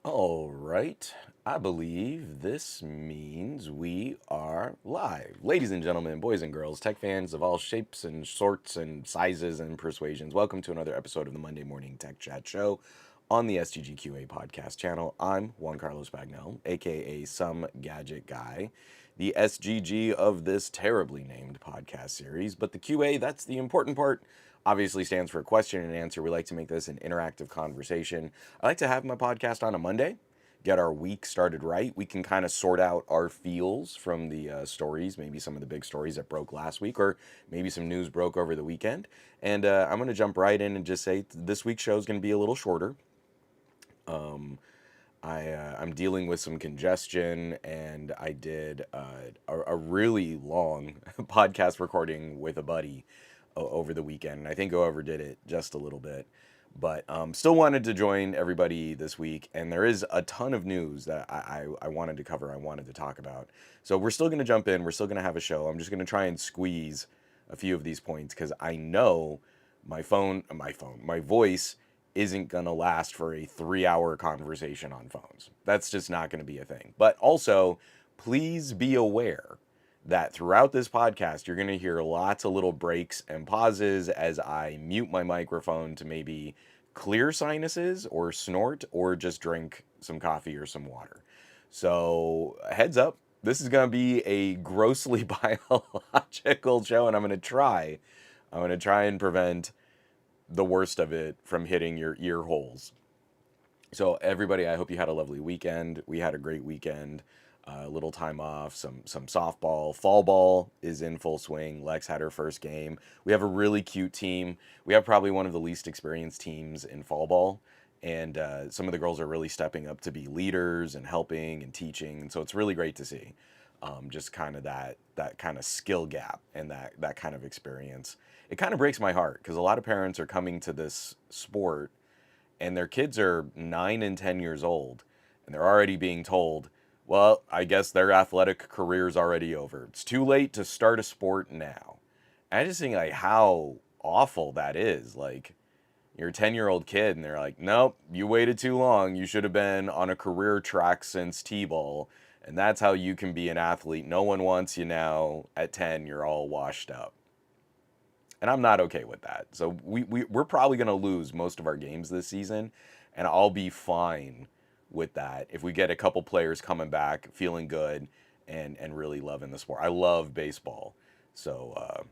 All right. I believe this means we are live. Ladies and gentlemen, boys and girls, tech fans of all shapes and sorts and sizes and persuasions, welcome to another episode of the Monday Morning Tech Chat Show on the SGGQA podcast channel. I'm Juan Carlos Bagnell, aka Some Gadget Guy, the SGG of this terribly named podcast series. But the QA, that's the important part, obviously stands for question and answer. We like to make this an interactive conversation. I like to have my podcast on a Monday, get our week started right. We can kind of sort out our feels from the stories, maybe some of the big stories that broke last week, or maybe some news broke over the weekend. And I'm going to jump right in and just say this week's show is going to be a little shorter. I'm dealing with some congestion, and I did a really long podcast recording with a buddy over the weekend. And I think I overdid it just a little bit, but still wanted to join everybody this week. And there is a ton of news that I wanted to cover, I wanted to talk about. So we're still going to jump in. We're still going to have a show. I'm just going to try and squeeze a few of these points because I know my voice isn't going to last for a 3 hour conversation on phones. That's just not going to be a thing. But also, please be aware that throughout this podcast, you're going to hear lots of little breaks and pauses as I mute my microphone to maybe clear sinuses or snort or just drink some coffee or some water. So, heads up, this is going to be a grossly biological show, and I'm going to try and prevent the worst of it from hitting your ear holes. So everybody, I hope you had a lovely weekend. We had a great weekend. A little time off, some softball. Fall ball is in full swing. Lex had her first game. We have a really cute team. We have probably one of the least experienced teams in fall ball, and some of the girls are really stepping up to be leaders and helping and teaching. And so it's really great to see. Just kind of that kind of skill gap and that kind of experience. It kind of breaks my heart because a lot of parents are coming to this sport and their kids are 9 and 10 years old, and they're already being told, well, I guess their athletic career's already over. It's too late to start a sport now. And I just think like how awful that is. Like you're a 10-year-old kid and they're like, nope, you waited too long. You should have been on a career track since T-ball. And that's how you can be an athlete. No one wants you now. At 10, you're all washed up. And I'm not okay with that. So we're probably going to lose most of our games this season. And I'll be fine with that if we get a couple players coming back feeling good and really loving the sport. I love baseball. So,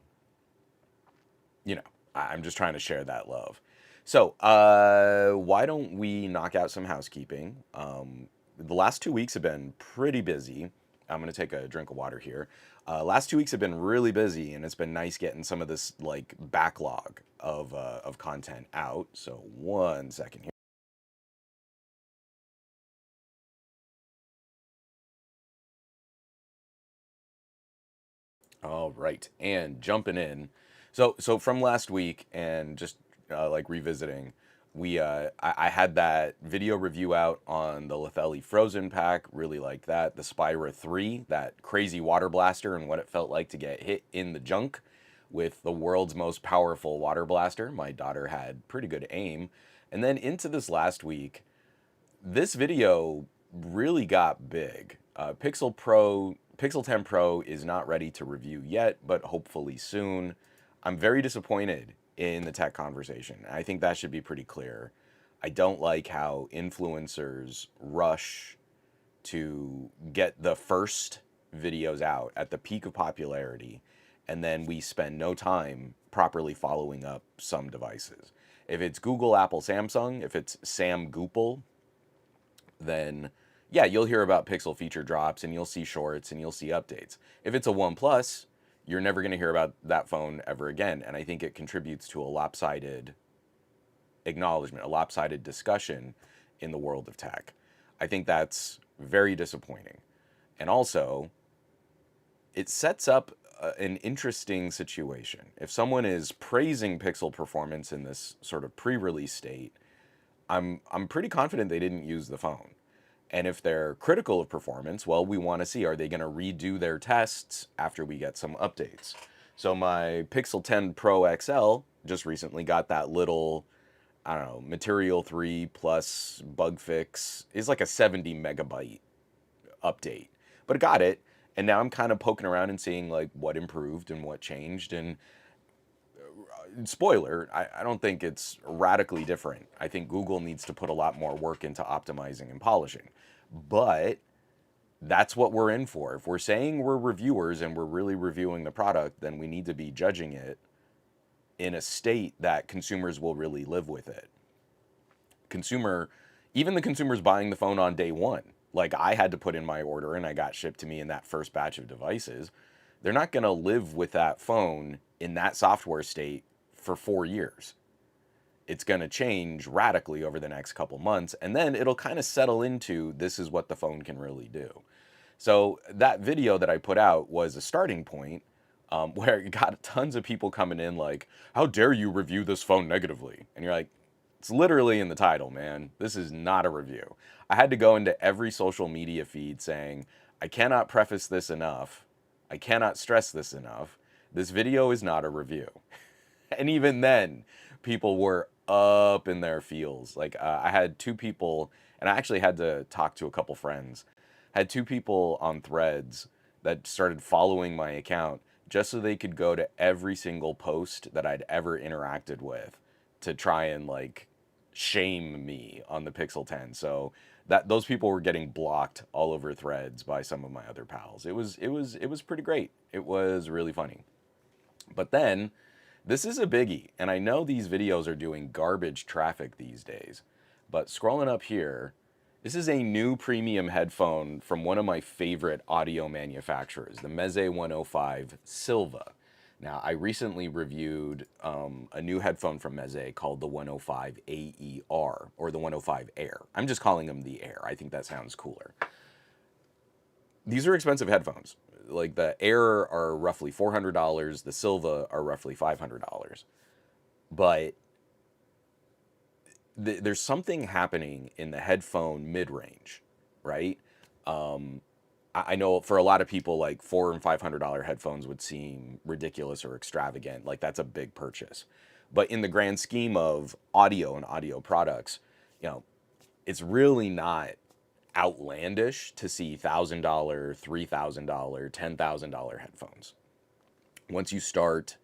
you know, I'm just trying to share that love. So, why don't we knock out some housekeeping? The last 2 weeks have been pretty busy. I'm gonna take a drink of water here. Last 2 weeks have been really busy, and it's been nice getting some of this like backlog of content out. So one second here. All right, and jumping in. So from last week, and just like revisiting, I had that video review out on the Lethelli Frozen pack. Really liked that. The Spyra 3, that crazy water blaster, and what it felt like to get hit in the junk with the world's most powerful water blaster. My daughter had pretty good aim. And then into this last week, this video really got big. Pixel 10 Pro is not ready to review yet, but hopefully soon. I'm very disappointed in the tech conversation. I think that should be pretty clear. I don't like how influencers rush to get the first videos out at the peak of popularity, and then we spend no time properly following up some devices. If it's Google, Apple, Samsung, if it's Sam Goople, then yeah, you'll hear about Pixel feature drops and you'll see shorts and you'll see updates. If it's a OnePlus, you're never going to hear about that phone ever again. And I think it contributes to a lopsided acknowledgement, a lopsided discussion in the world of tech. I think that's very disappointing. And also, it sets up an interesting situation. If someone is praising Pixel performance in this sort of pre-release state, I'm pretty confident they didn't use the phone. And if they're critical of performance, well, we want to see, are they going to redo their tests after we get some updates? So my Pixel 10 Pro XL just recently got that little I don't know, Material 3 plus bug fix is like a 70 megabyte update. But it got it. And now I'm kind of poking around and seeing like what improved and what changed. And spoiler, I don't think it's radically different. I think Google needs to put a lot more work into optimizing and polishing. But that's what we're in for. If we're saying we're reviewers and we're really reviewing the product, then we need to be judging it in a state that consumers will really live with it. Consumer, even the consumers buying the phone on day one, like I had to put in my order and I got shipped to me in that first batch of devices, they're not going to live with that phone in that software state for 4 years. It's going to change radically over the next couple months, and then it'll kind of settle into this is what the phone can really do. So that video that I put out was a starting point where it got tons of people coming in like, how dare you review this phone negatively? And you're like, it's literally in the title, man. This is not a review. I had to go into every social media feed saying, I cannot preface this enough. I cannot stress this enough. This video is not a review. And even then, people were up in their feels. Like I had two people, and I actually had to talk to a couple friends. I had two people on Threads that started following my account just so they could go to every single post that I'd ever interacted with to try and like shame me on the Pixel 10. So that those people were getting blocked all over Threads by some of my other pals. It was pretty great. It was really funny. But then this is a biggie, and I know these videos are doing garbage traffic these days, but scrolling up here, this is a new premium headphone from one of my favorite audio manufacturers, the Meze 105 Silva. Now, I recently reviewed a new headphone from Meze called the 105 AER, or the 105 Air. I'm just calling them the Air. I think that sounds cooler. These are expensive headphones. Like the Air are roughly $400, the Silva are roughly $500. But there's something happening in the headphone mid-range, right? I know for a lot of people, like $400 and $500 headphones would seem ridiculous or extravagant. Like that's a big purchase. But in the grand scheme of audio and audio products, you know, it's really not outlandish to see $1,000, $3,000, $10,000 headphones. Once you start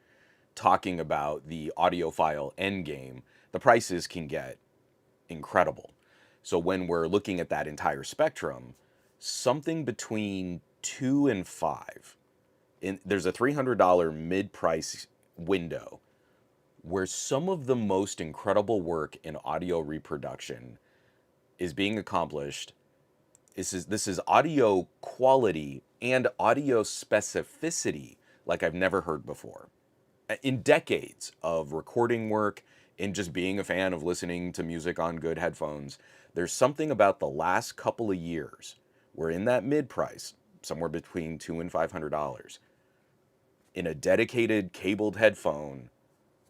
talking about the audiophile end game, the prices can get incredible. So when we're looking at that entire spectrum, something between 2 and 5. There's a $300 mid-price window where some of the most incredible work in audio reproduction is being accomplished. This is audio quality and audio specificity like I've never heard before. In decades of recording work and just being a fan of listening to music on good headphones, there's something about the last couple of years where in that mid price, somewhere between $200 and $500, in a dedicated cabled headphone,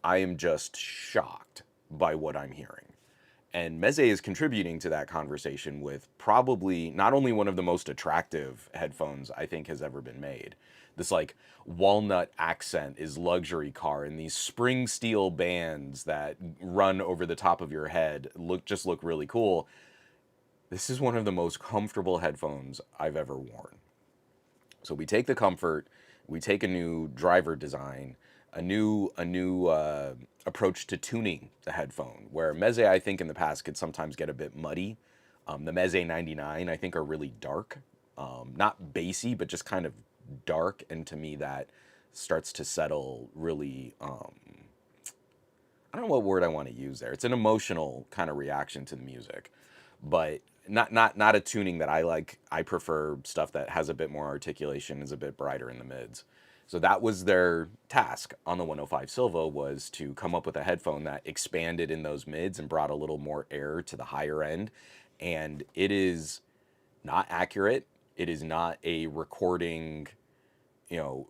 I am just shocked by what I'm hearing. And Meze is contributing to that conversation with probably not only one of the most attractive headphones I think has ever been made. This like walnut accent is luxury car, and these spring steel bands that run over the top of your head look really cool. This is one of the most comfortable headphones I've ever worn. So we take the comfort, we take a new driver design, a new approach to tuning the headphone. Where Meze, I think in the past could sometimes get a bit muddy. The Meze 99, I think, are really dark, not bassy, but just kind of dark. And to me, that starts to settle really. I don't know what word I want to use there. It's an emotional kind of reaction to the music, but not a tuning that I like. I prefer stuff that has a bit more articulation, is a bit brighter in the mids. So that was their task on the 105 Silva, was to come up with a headphone that expanded in those mids and brought a little more air to the higher end. And it is not accurate. It is not a recording,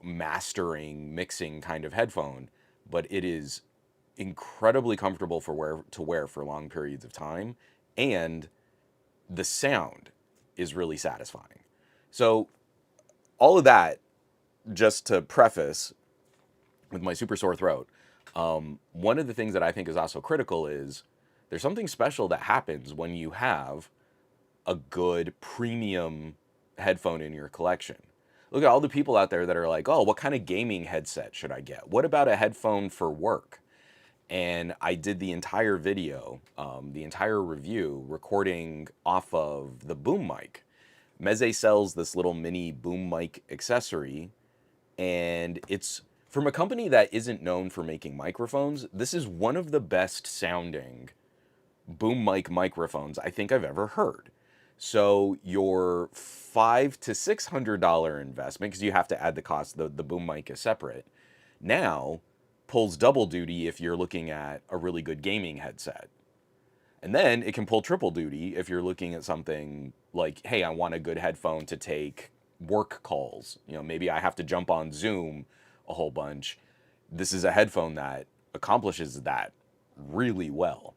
mastering, mixing kind of headphone, but it is incredibly comfortable to wear for long periods of time, and the sound is really satisfying. So all of that, just to preface with my super sore throat, one of the things that I think is also critical is There's something special that happens when you have a good premium headphone in your collection. Look at all the people out there that are like, oh, what kind of gaming headset should I get? What about a headphone for work? And I did the entire video, the entire review, recording off of the boom mic. Meze sells this little mini boom mic accessory, and it's from a company that isn't known for making microphones. This is one of the best sounding boom mic microphones I think I've ever heard. So your $500 to $600 investment, because you have to add the cost, the boom mic is separate, now pulls double duty if you're looking at a really good gaming headset. And then it can pull triple duty if you're looking at something like, hey, I want a good headphone to take work calls. You know, maybe I have to jump on Zoom a whole bunch. This is a headphone that accomplishes that really well.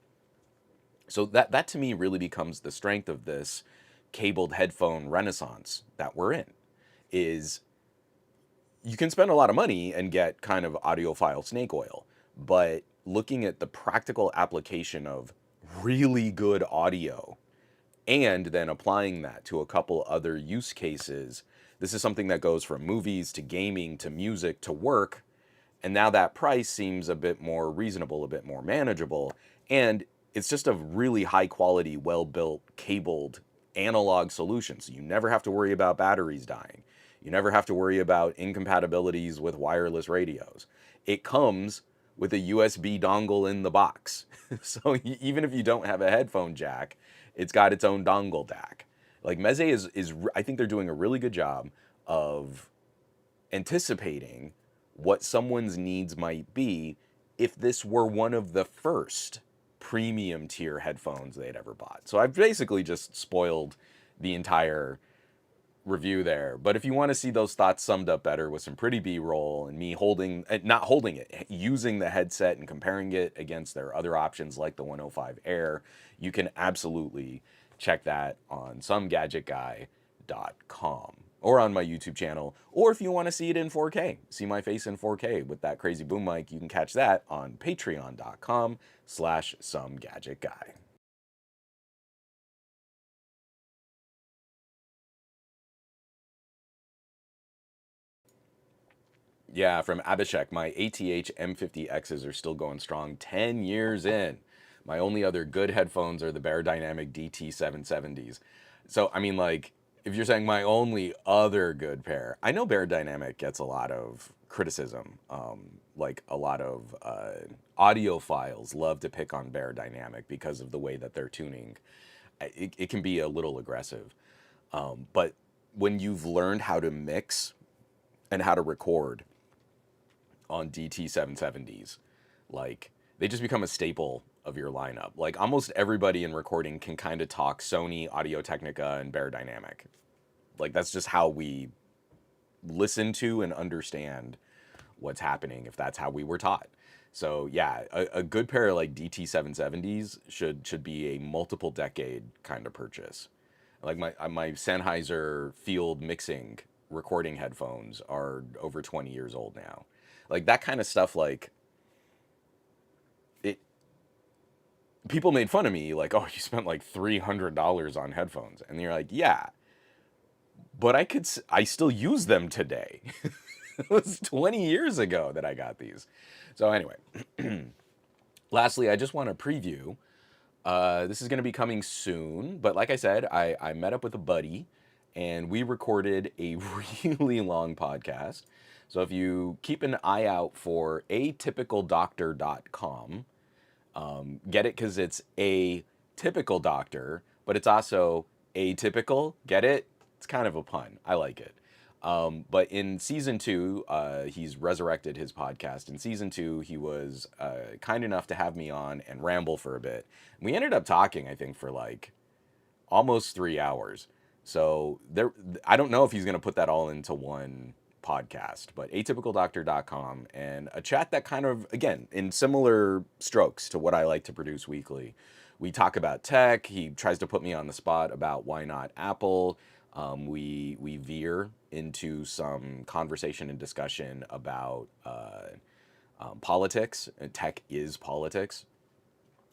So that to me really becomes the strength of this cabled headphone renaissance that we're in, is you can spend a lot of money and get kind of audiophile snake oil, but looking at the practical application of really good audio and then applying that to a couple other use cases, this is something that goes from movies to gaming to music to work. And now that price seems a bit more reasonable, a bit more manageable. And it's just a really high quality, well built, cabled analog solution. So you never have to worry about batteries dying. You never have to worry about incompatibilities with wireless radios. It comes with a USB dongle in the box. So even if you don't have a headphone jack, it's got its own dongle DAC. Like Meze is I think they're doing a really good job of anticipating what someone's needs might be if this were one of the first premium tier headphones they'd ever bought. So I've basically just spoiled the entire review there. But if you want to see those thoughts summed up better with some pretty B-roll and me holding, not holding it, using the headset and comparing it against their other options like the 105 Air, you can absolutely check that on somegadgetguy.com or on my YouTube channel. Or if you want to see it in 4K, see my face in 4K with that crazy boom mic, you can catch that on patreon.com/somegadgetguy. Yeah, from Abhishek, my ATH M50Xs are still going strong 10 years in. My only other good headphones are the Beyerdynamic DT770s. So, I mean, like, if you're saying my only other good pair, I know Beyerdynamic gets a lot of criticism. Like, a lot of audiophiles love to pick on Beyerdynamic because of the way that they're tuning. It can be a little aggressive. But when you've learned how to mix and how to record on DT770s. Like, they just become a staple of your lineup. Like, almost everybody in recording can kind of talk Sony, Audio-Technica, and Beyerdynamic. Like, that's just how we listen to and understand what's happening, if that's how we were taught. So yeah, a good pair of like DT770s should be a multiple decade kind of purchase. Like my Sennheiser field mixing recording headphones are over 20 years old now. Like that kind of stuff, like it people made fun of me like, "Oh, you spent like $300 on headphones." And you're like, "Yeah, but I still use them today." It was 20 years ago that I got these. So anyway, lastly, I just want to preview. This is going to be coming soon, but like I said, I met up with a buddy and we recorded a really long podcast. So if you keep an eye out for atypicaldoctor.com, get it because it's a typical doctor, but it's also atypical. Get it? It's kind of a pun. I like it. But in season two, he's resurrected his podcast. In season two, he was kind enough to have me on and ramble for a bit. We ended up talking, I think, for like almost 3 hours. So there, I don't know if he's going to put that all into one podcast, but atypicaldoctor.com and a chat that kind of, again, in similar strokes to what I like to produce weekly. We talk about tech. He tries to put me on the spot about why not Apple. We veer into some conversation and discussion about politics. Tech is politics.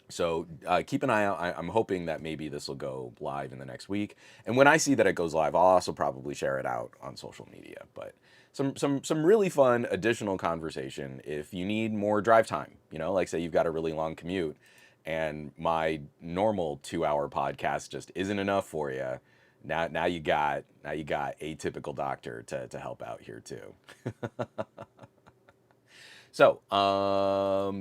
So keep an eye out. I'm hoping that maybe this will go live in the next week. And when I see that it goes live, I'll also probably share it out on social media. But some really fun additional conversation if you need more drive time. You know, like say you've got a really long commute, and my normal 2 hour podcast just isn't enough for you. Now you got a typical doctor to help out here too. So,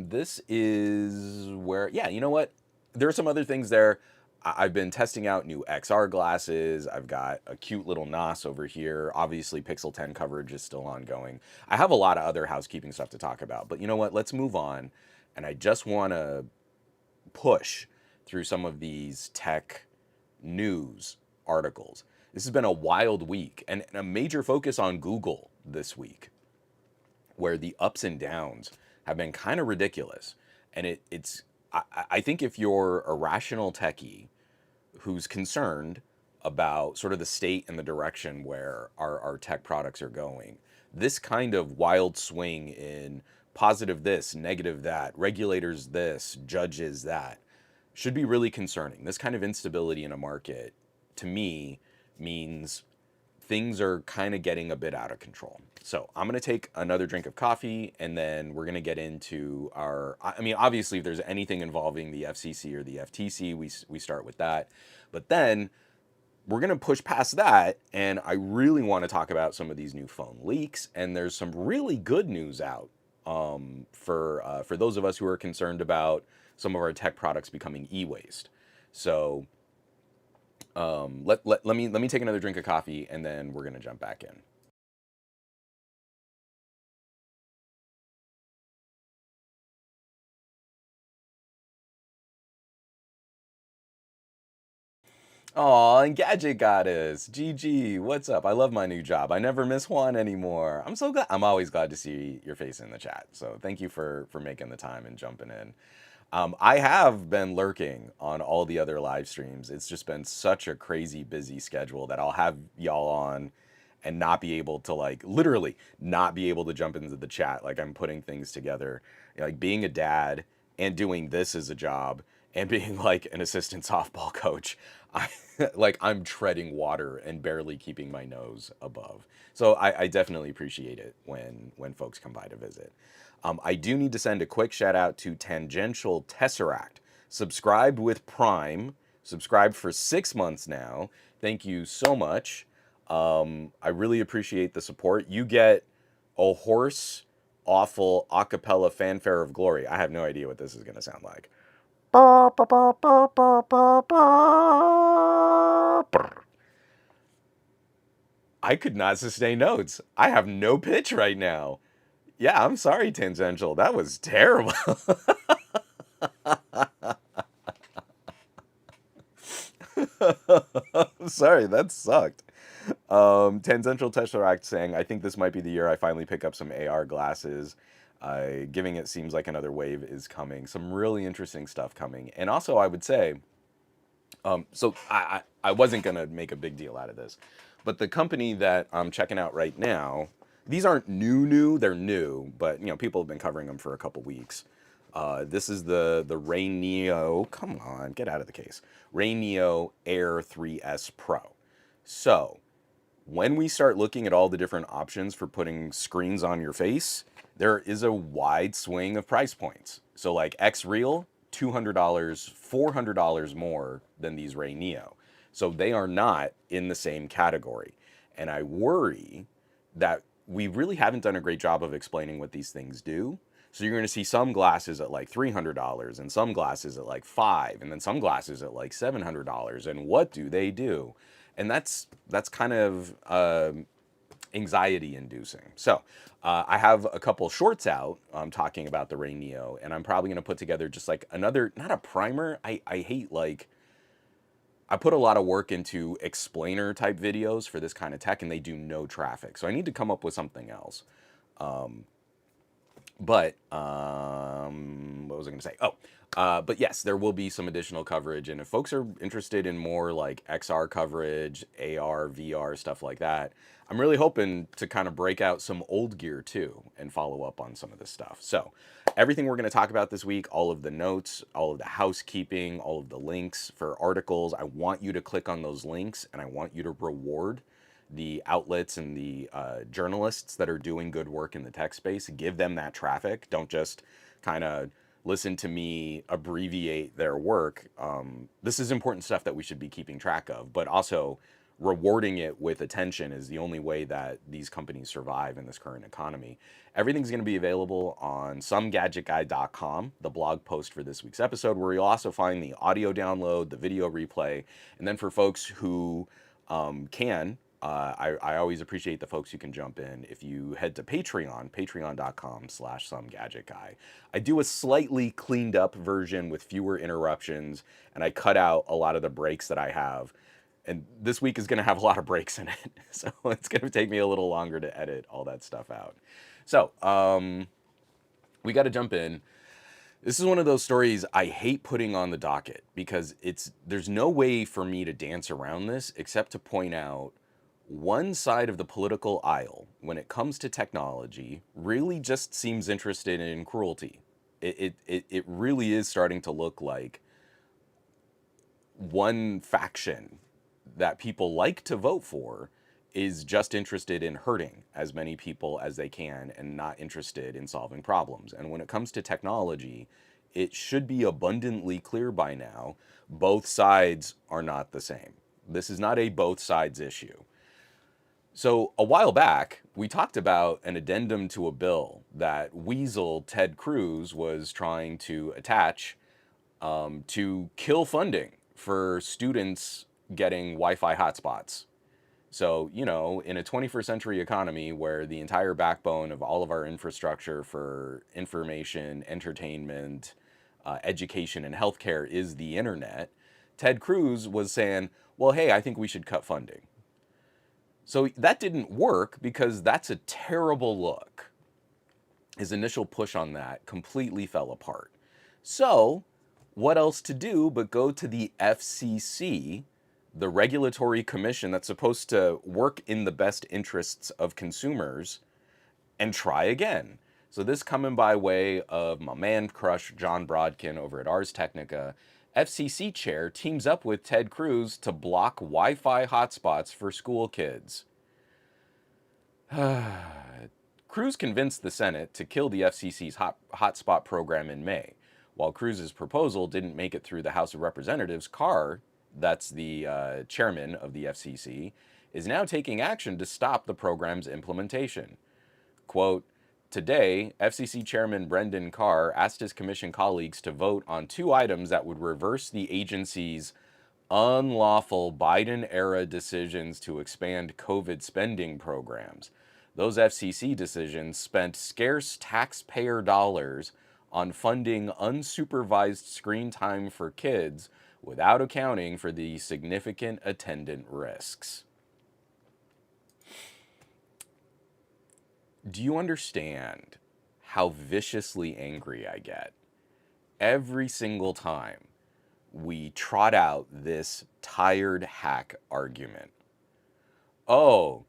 this is where, yeah, you know what? There are some other things there. I've been testing out new XR glasses. I've got a cute little NOS over here. Obviously, Pixel 10 coverage is still ongoing. I have a lot of other housekeeping stuff to talk about, but you know what? Let's move on. And I just want to push through some of these tech news articles. This has been a wild week and a major focus on Google this week, where the ups and downs have been kind of ridiculous. And I think if you're a rational techie who's concerned about sort of the state and the direction where our tech products are going, this kind of wild swing in positive this, negative that, regulators this, judges that, should be really concerning. This kind of instability in a market, to me, means things are kind of getting a bit out of control. So I'm going to take another drink of coffee, and then we're going to get into our, I mean, obviously, if there's anything involving the FCC or the FTC, we start with that. But then we're going to push past that, and I really want to talk about some of these new phone leaks, and there's some really good news out for those of us who are concerned about some of our tech products becoming e-waste. So let me take another drink of coffee, and then we're gonna jump back in. Aw, and Gadget Goddess, GG, what's up? I love my new job. I never miss one anymore. I'm so glad. I'm always glad to see your face in the chat. So thank you for making the time and jumping in. I have been lurking on all the other live streams. It's just been such a crazy busy schedule that I'll have y'all on and not be able to, like, literally not be able to jump into the chat. Like, I'm putting things together, like being a dad and doing this as a job and being like an assistant softball coach. I like I'm treading water and barely keeping my nose above. So I definitely appreciate it when folks come by to visit. I do need to send a quick shout out to Tangential Tesseract. Subscribed with Prime, subscribed for 6 months now. Thank you so much. I really appreciate the support. You get a hoarse, awful a cappella fanfare of glory. I have no idea what this is going to sound like. I could not sustain notes. I have no pitch right now. Yeah, I'm sorry, Tangential. That was terrible. I'm sorry, that sucked. Tangential Tesseract saying, I think this might be the year I finally pick up some AR glasses. Giving it seems like another wave is coming. Some really interesting stuff coming. And also, I would say, so I wasn't going to make a big deal out of this, but the company that I'm checking out right now, these aren't new, they're new, but you know, people have been covering them for a couple weeks. This is the Ray Neo, come on, get out of the case. Ray Neo Air 3S Pro. So, when we start looking at all the different options for putting screens on your face, there is a wide swing of price points. So like X Real, $200, $400 more than these Ray Neo. So they are not in the same category. And I worry that we really haven't done a great job of explaining what these things do. So you're going to see some glasses at like $300 and some glasses at like 5 and then some glasses at like $700. And what do they do? And that's kind of anxiety inducing. So I have a couple shorts out talking about the Ray Neo, and I'm probably going to put together just like another, not a primer. I hate, like, I put a lot of work into explainer type videos for this kind of tech, and they do no traffic. So I need to come up with something else. But what was I going to say? Oh, but yes, there will be some additional coverage, and if folks are interested in more like XR coverage, AR, VR, stuff like that, I'm really hoping to kind of break out some old gear too and follow up on some of this stuff. So everything we're going to talk about this week, all of the notes, all of the housekeeping, all of the links for articles, I want you to click on those links, and I want you to reward the outlets and the journalists that are doing good work in the tech space. Give them that traffic. Don't just kind of listen to me abbreviate their work. This is important stuff that we should be keeping track of, but also rewarding it with attention is the only way that these companies survive in this current economy. Everything's going to be available on somegadgetguy.com, the blog post for this week's episode, where you'll also find the audio download, the video replay, and then for folks who I always appreciate the folks who can jump in. If you head to Patreon, patreon.com/somegadgetguy. I do a slightly cleaned up version with fewer interruptions, and I cut out a lot of the breaks that I have. And this week is going to have a lot of breaks in it, so it's going to take me a little longer to edit all that stuff out. So, we got to jump in. This is one of those stories I hate putting on the docket because there's no way for me to dance around this except to point out one side of the political aisle when it comes to technology really just seems interested in cruelty. It really is starting to look like one faction that people like to vote for is just interested in hurting as many people as they can and not interested in solving problems. And when it comes to technology, it should be abundantly clear by now, both sides are not the same. This is not a both sides issue. So a while back, we talked about an addendum to a bill that Weasel Ted Cruz was trying to attach to kill funding for students getting Wi-Fi hotspots. So, in a 21st century economy where the entire backbone of all of our infrastructure for information, entertainment, education, and healthcare is the internet, Ted Cruz was saying, well, hey, I think we should cut funding. So that didn't work because that's a terrible look. His initial push on that completely fell apart. So what else to do but go to the FCC, the regulatory commission that's supposed to work in the best interests of consumers, and try again. So this coming by way of my man crush John Brodkin over at Ars Technica. FCC chair teams up with Ted Cruz to block Wi-Fi hotspots for school kids. Cruz convinced the Senate to kill the FCC's hotspot program in May. While Cruz's proposal didn't make it through the House of Representatives, Carr, that's the chairman of the FCC, is now taking action to stop the program's implementation. Quote, today, FCC Chairman Brendan Carr asked his commission colleagues to vote on 2 items that would reverse the agency's unlawful Biden-era decisions to expand COVID spending programs. Those FCC decisions spent scarce taxpayer dollars on funding unsupervised screen time for kids without accounting for the significant attendant risks. Do you understand how viciously angry I get every single time we trot out this tired hack argument? Oh,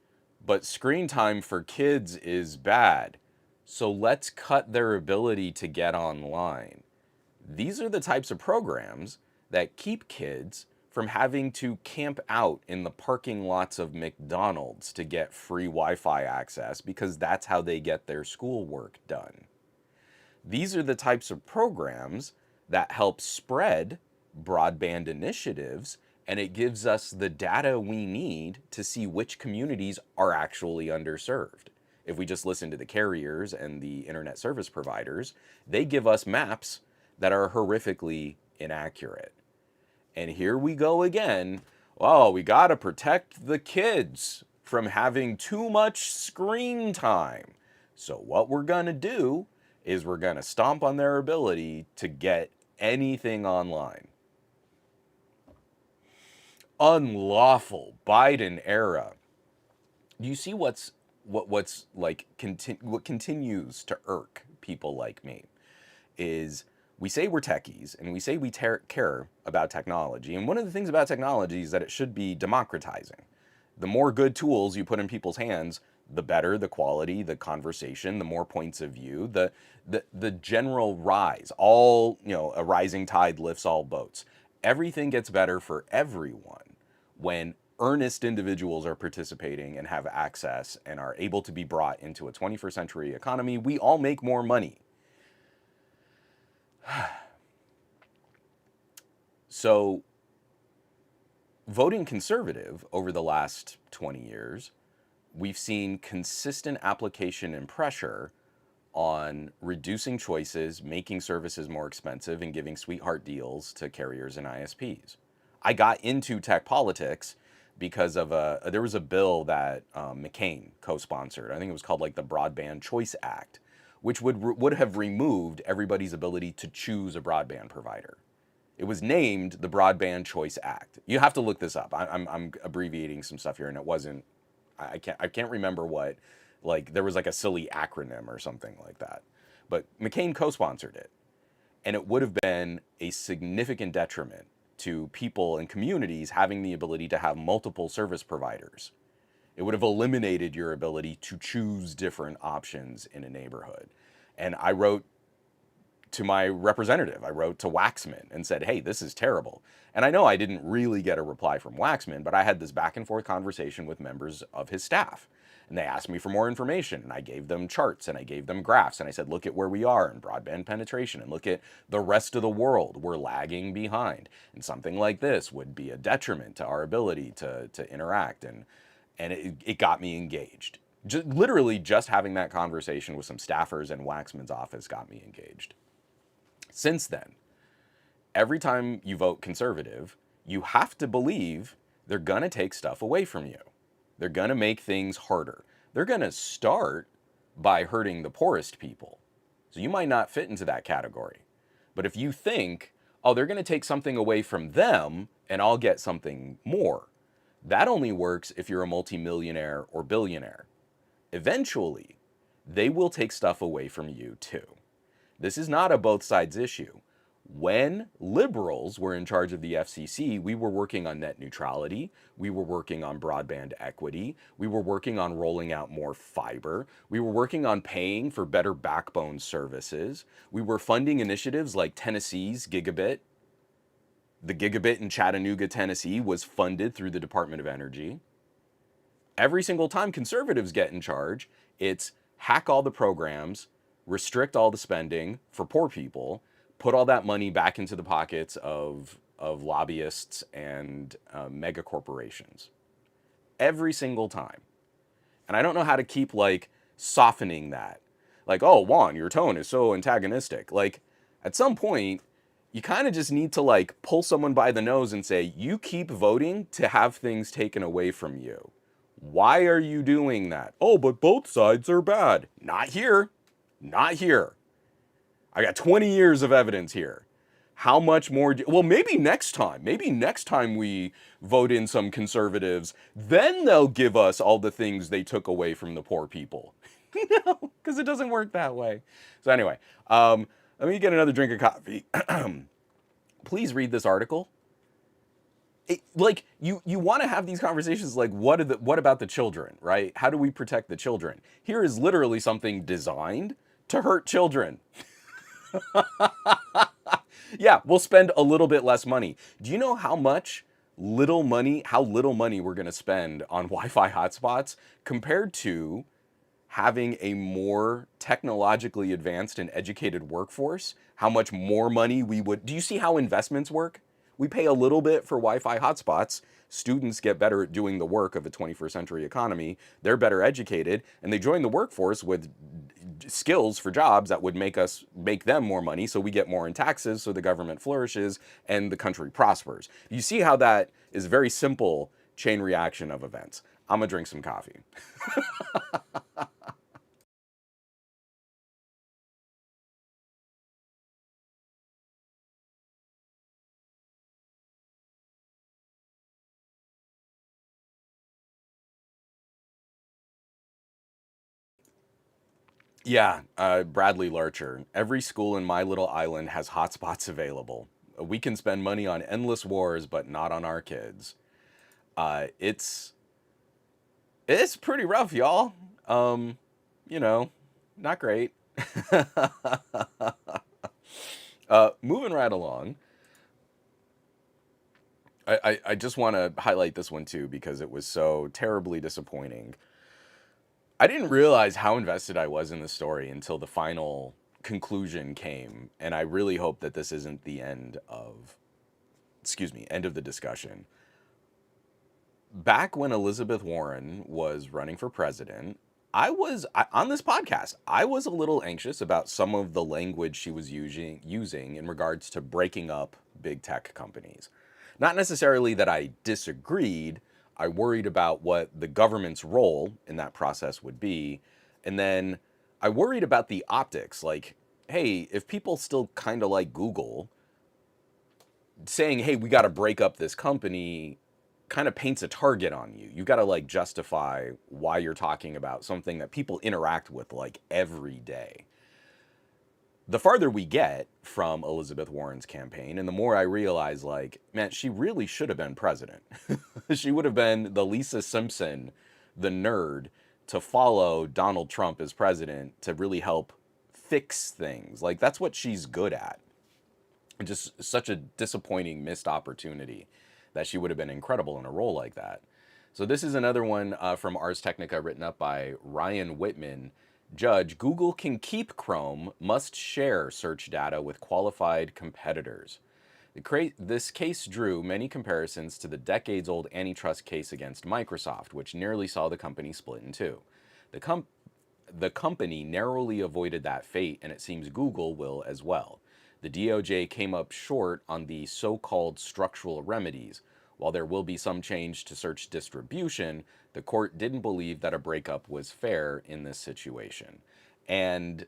but screen time for kids is bad, so let's cut their ability to get online. These are the types of programs that keep kids from having to camp out in the parking lots of McDonald's to get free Wi-Fi access because that's how they get their schoolwork done. These are the types of programs that help spread broadband initiatives, and it gives us the data we need to see which communities are actually underserved. If we just listen to the carriers and the internet service providers, they give us maps that are horrifically inaccurate. And here we go again. Oh, we got to protect the kids from having too much screen time. So what we're going to do is we're going to stomp on their ability to get anything online. Unlawful Biden era. Do you see what continues to irk people like me is we say we're techies and we say we care about technology. And one of the things about technology is that it should be democratizing. The more good tools you put in people's hands, the better the quality, the conversation, the more points of view, the general rise. All, a rising tide lifts all boats. Everything gets better for everyone when earnest individuals are participating and have access and are able to be brought into a 21st century economy. We all make more money. So, voting conservative over the last 20 years, we've seen consistent application and pressure on reducing choices, making services more expensive, and giving sweetheart deals to carriers and ISPs. I got into tech politics because of there was a bill that McCain co-sponsored. I think it was called like the Broadband Choice Act, which would have removed everybody's ability to choose a broadband provider. It was named the Broadband Choice Act. You have to look this up. I'm abbreviating some stuff here, and it wasn't. I can't remember what. Like there was like a silly acronym or something like that. But McCain co-sponsored it, and it would have been a significant detriment to people and communities having the ability to have multiple service providers. It would have eliminated your ability to choose different options in a neighborhood. And I wrote to my representative. I wrote to Waxman and said, hey, this is terrible. And I know I didn't really get a reply from Waxman, but I had this back and forth conversation with members of his staff. And they asked me for more information, and I gave them charts and I gave them graphs. And I said, look at where we are in broadband penetration and look at the rest of the world. We're lagging behind. And something like this would be a detriment to our ability to interact. And it got me engaged. Literally just having that conversation with some staffers in Waxman's office got me engaged. Since then, every time you vote conservative, you have to believe they're going to take stuff away from you. They're going to make things harder. They're going to start by hurting the poorest people. So you might not fit into that category. But if you think, oh, they're going to take something away from them and I'll get something more, that only works if you're a multimillionaire or billionaire. Eventually, they will take stuff away from you too. This is not a both sides issue. When liberals were in charge of the FCC, we were working on net neutrality. We were working on broadband equity. We were working on rolling out more fiber. We were working on paying for better backbone services. We were funding initiatives like Tennessee's Gigabit. The Gigabit in Chattanooga, Tennessee was funded through the Department of Energy. Every single time conservatives get in charge, it's hack all the programs, restrict all the spending for poor people, put all that money back into the pockets of lobbyists and mega corporations. Every single time. And I don't know how to keep like softening that. Like, oh, Juan, your tone is so antagonistic. Like, at some point, you kind of just need to like pull someone by the nose and say, you keep voting to have things taken away from you. Why are you doing that? Oh, but both sides are bad. Not here. Not here. I got 20 years of evidence here. How much more? Well, maybe next time. Maybe next time we vote in some conservatives, then they'll give us all the things they took away from the poor people. No, because it doesn't work that way. So anyway, let me get another drink of coffee. Please read this article. Like you want to have these conversations like what about the children, right? How do we protect the children? Here is literally something designed to hurt children. Yeah, we'll spend a little bit less money. Do you know how little money we're going to spend on Wi-Fi hotspots compared to having a more technologically advanced and educated workforce? How much more money we would... Do you see how investments work? We pay a little bit for Wi-Fi hotspots. Students get better at doing the work of a 21st century economy. They're better educated, and they join the workforce with skills for jobs that would make them more money, so we get more in taxes, so the government flourishes and the country prospers. You see how that is a very simple chain reaction of events. I'm gonna drink some coffee. Yeah, Bradley Larcher. Every school in my little island has hotspots available. We can spend money on endless wars, but not on our kids. It's pretty rough, y'all. Um, you know, not great. Moving right along, I just want to highlight this one too because it was so terribly disappointing. I didn't realize how invested I was in the story until the final conclusion came, and I really hope that this isn't the end of, excuse me, end of the discussion. Back when Elizabeth Warren was running for president, on this podcast, I was a little anxious about some of the language she was using in regards to breaking up big tech companies. Not necessarily that I disagreed, I worried about what the government's role in that process would be. And then I worried about the optics. Like, hey, if people still kind of like Google, saying, hey, we got to break up this company kind of paints a target on you. You got to like justify why you're talking about something that people interact with like every day. The farther we get from Elizabeth Warren's campaign, and the more I realize, like, man, she really should have been president. She would have been the Lisa Simpson, the nerd, to follow Donald Trump as president to really help fix things. Like, that's what she's good at. Just such a disappointing missed opportunity that she would have been incredible in a role like that. So this is another one from Ars Technica written up by Ryan Whitman. Judge, Google can keep Chrome, must share search data with qualified competitors. This case drew many comparisons to the decades-old antitrust case against Microsoft, which nearly saw the company split in two. The, com- the company narrowly avoided that fate, and it seems Google will as well. The DOJ came up short on the so-called structural remedies. While there will be some change to search distribution, the court didn't believe that a breakup was fair in this situation. And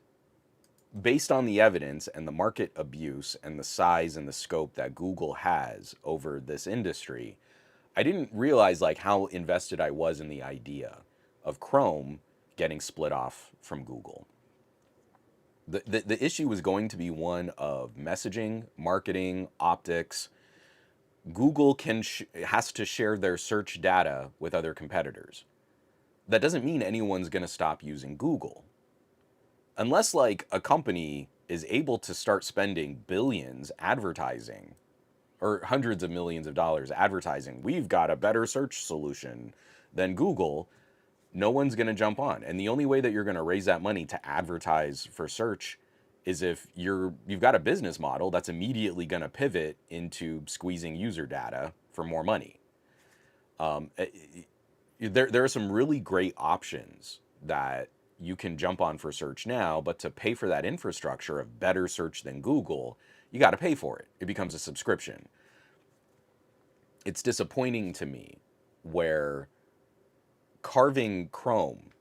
based on the evidence and the market abuse and the size and the scope that Google has over this industry, I didn't realize like how invested I was in the idea of Chrome getting split off from Google. The issue was going to be one of messaging, marketing, optics. Google has to share their search data with other competitors. That doesn't mean anyone's going to stop using Google. Unless like a company is able to start spending billions advertising or hundreds of millions of dollars advertising, we've got a better search solution than Google, no one's going to jump on. And the only way that you're going to raise that money to advertise for search is if you've got a business model that's immediately going to pivot into squeezing user data for more money. Um, there are some really great options that you can jump on for search now, but to pay for that infrastructure of better search than Google, you got to pay for it. It becomes a subscription. It's disappointing to me where carving Chrome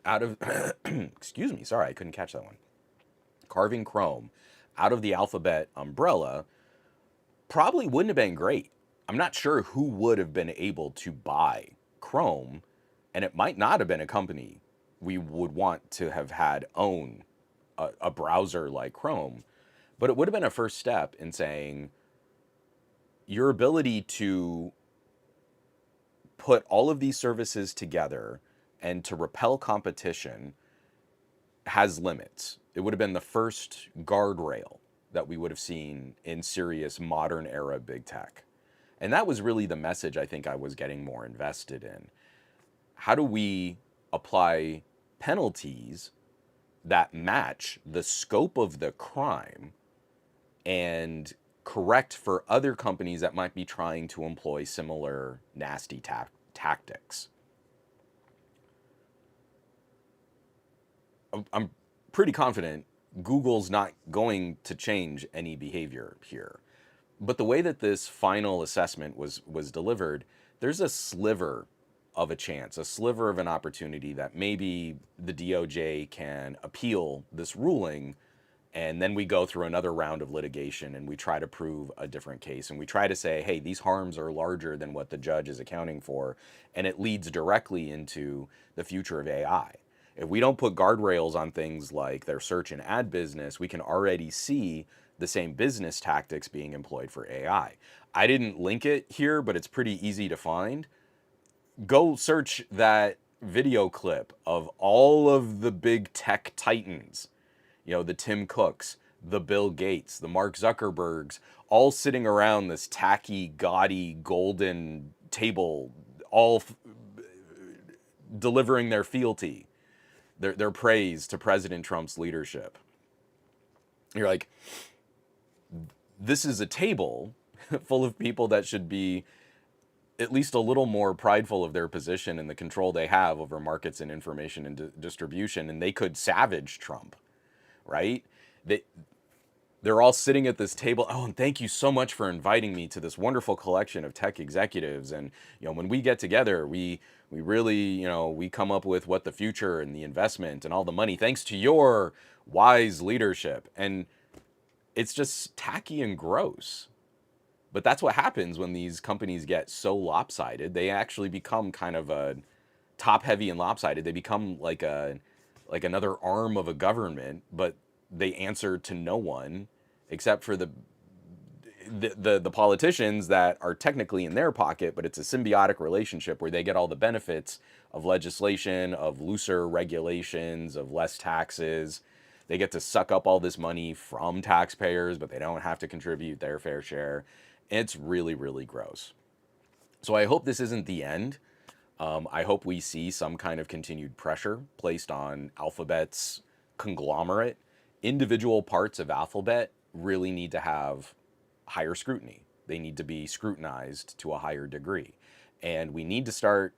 out of excuse me, sorry, I couldn't catch that one. Carving Chrome out of the Alphabet umbrella probably wouldn't have been great. I'm not sure who would have been able to buy Chrome, and it might not have been a company we would want to have had own a browser like Chrome, but it would have been a first step in saying your ability to put all of these services together and to repel competition has limits. It would have been the first guardrail that we would have seen in serious modern era big tech. And that was really the message I think I was getting more invested in. How do we apply penalties that match the scope of the crime and correct for other companies that might be trying to employ similar nasty tactics? I'm pretty confident Google's not going to change any behavior here. But the way that this final assessment was delivered, there's a sliver of a chance, a sliver of an opportunity that maybe the DOJ can appeal this ruling, and then we go through another round of litigation and we try to prove a different case and we try to say, hey, these harms are larger than what the judge is accounting for, and it leads directly into the future of AI. If we don't put guardrails on things like their search and ad business, we can already see the same business tactics being employed for AI. I didn't link it here, but it's pretty easy to find. Go search that video clip of all of the big tech titans, the Tim Cooks, the Bill Gates, the Mark Zuckerbergs, all sitting around this tacky, gaudy, golden table, all delivering their fealty, their praise to President Trump's leadership. You're like, this is a table full of people that should be at least a little more prideful of their position and the control they have over markets and information and distribution, and they could savage Trump, right? They, they're all sitting at this table. Oh, and thank you so much for inviting me to this wonderful collection of tech executives. And when we get together, we really, we come up with what the future and the investment and all the money, thanks to your wise leadership. And it's just tacky and gross. But that's what happens when these companies get so lopsided. They actually become kind of a top heavy and lopsided. They become like another arm of a government, but they answer to no one except for the politicians that are technically in their pocket, but it's a symbiotic relationship where they get all the benefits of legislation, of looser regulations, of less taxes. They get to suck up all this money from taxpayers, but they don't have to contribute their fair share. It's really, really gross. So I hope this isn't the end. I hope we see some kind of continued pressure placed on Alphabet's conglomerate. Individual parts of Alphabet really need to have higher scrutiny. They need to be scrutinized to a higher degree. And we need to start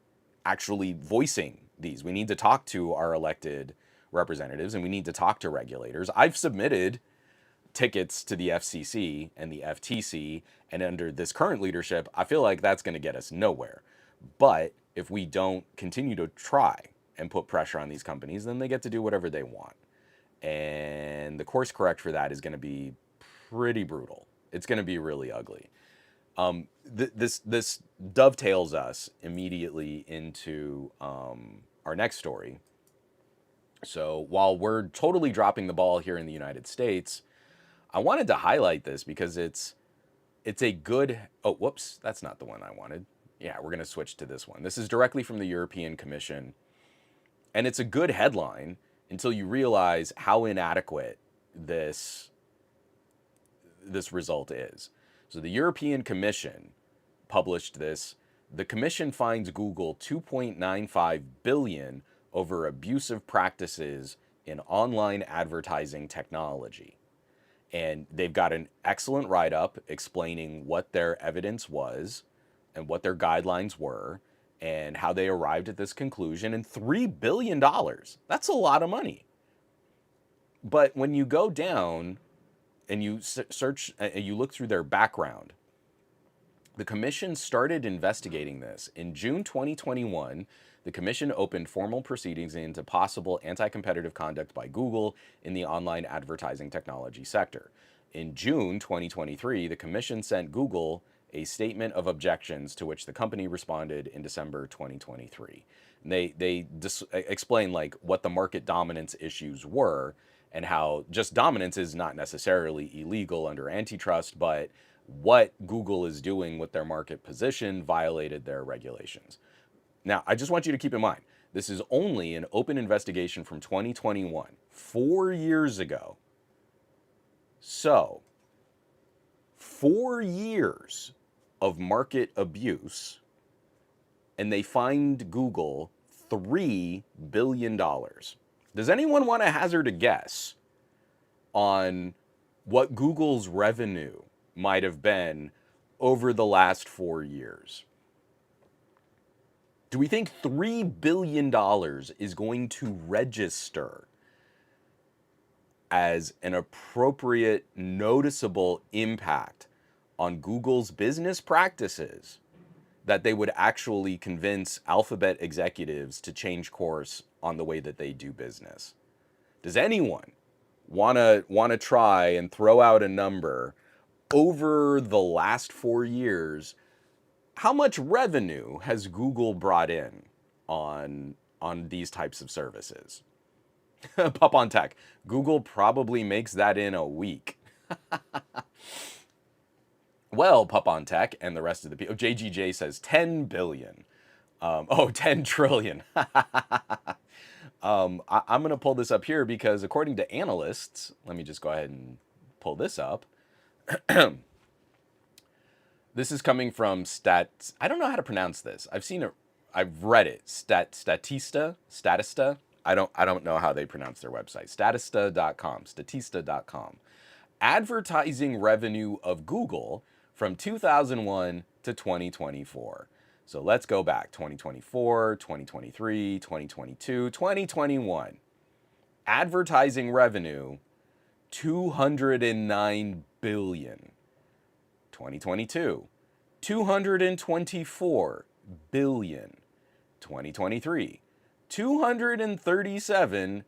actually voicing these. We need to talk to our elected representatives and we need to talk to regulators. I've submitted tickets to the FCC and the FTC, and under this current leadership, I feel like that's going to get us nowhere. But if we don't continue to try and put pressure on these companies, then they get to do whatever they want. And the course correct for that is going to be pretty brutal. It's going to be really ugly. This dovetails us immediately into our next story. So while we're totally dropping the ball here in the United States, I wanted to highlight this because it's a good, oh, whoops, that's not the one I wanted. Yeah, we're going to switch to this one. This is directly from the European Commission. And it's a good headline until you realize how inadequate this result is. So the European Commission published this. The Commission finds Google 2.95 billion over abusive practices in online advertising technology. And they've got an excellent write-up explaining what their evidence was and what their guidelines were and how they arrived at this conclusion. And $3 billion, that's a lot of money. But when you go down and you search and you look through their background, the commission started investigating this. In June 2021, the commission opened formal proceedings into possible anti-competitive conduct by Google in the online advertising technology sector. In June 2023, the commission sent Google a statement of objections to which the company responded in December 2023. And they explain like what the market dominance issues were and how just dominance is not necessarily illegal under antitrust, but what Google is doing with their market position violated their regulations. Now, I just want you to keep in mind, this is only an open investigation from 2021, 4 years ago. So, 4 years of market abuse, and they fined Google $3 billion. Does anyone want to hazard a guess on what Google's revenue might have been over the last 4 years? Do we think $3 billion is going to register as an appropriate, noticeable impact on Google's business practices that they would actually convince Alphabet executives to change course on the way that they do business? Does anyone want to try and throw out a number over the last 4 years? How much revenue has Google brought in on these types of services? Pop on Tech. Google probably makes that in a week. Well, Pup on Tech and the rest of the people, JGJ says 10 billion. Oh, 10 trillion. I'm going to pull this up here because according to analysts, let me just go ahead and pull this up. This is coming from Stat. I don't know how to pronounce this. I've seen it. I've read it. Statista. I don't know how they pronounce their website. Statista.com. Advertising revenue of Google from 2001 to 2024. So let's go back 2024, 2023, 2022, 2021. Advertising revenue 209 billion. 2022, 224 billion. 2023, 237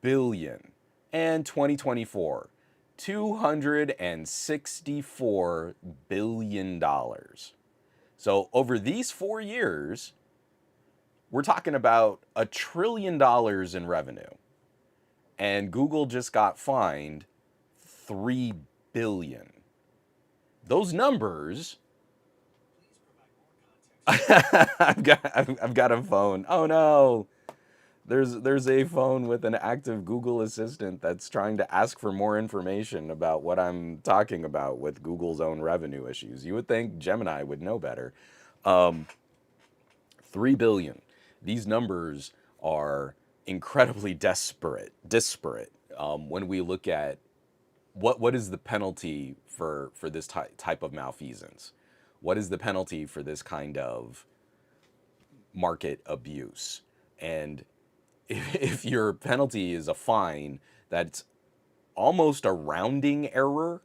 billion. And 2024, $264 billion. So over these 4 years, we're talking about $1 trillion in revenue. And Google just got fined 3 billion. Those numbers. I've got a phone. Oh no. There's a phone with an active Google Assistant that's trying to ask for more information about what I'm talking about with Google's own revenue issues. You would think Gemini would know better. 3 billion. These numbers are incredibly disparate. When we look at what is the penalty for this type of malfeasance? What is the penalty for this kind of market abuse? And if your penalty is a fine that's almost a rounding error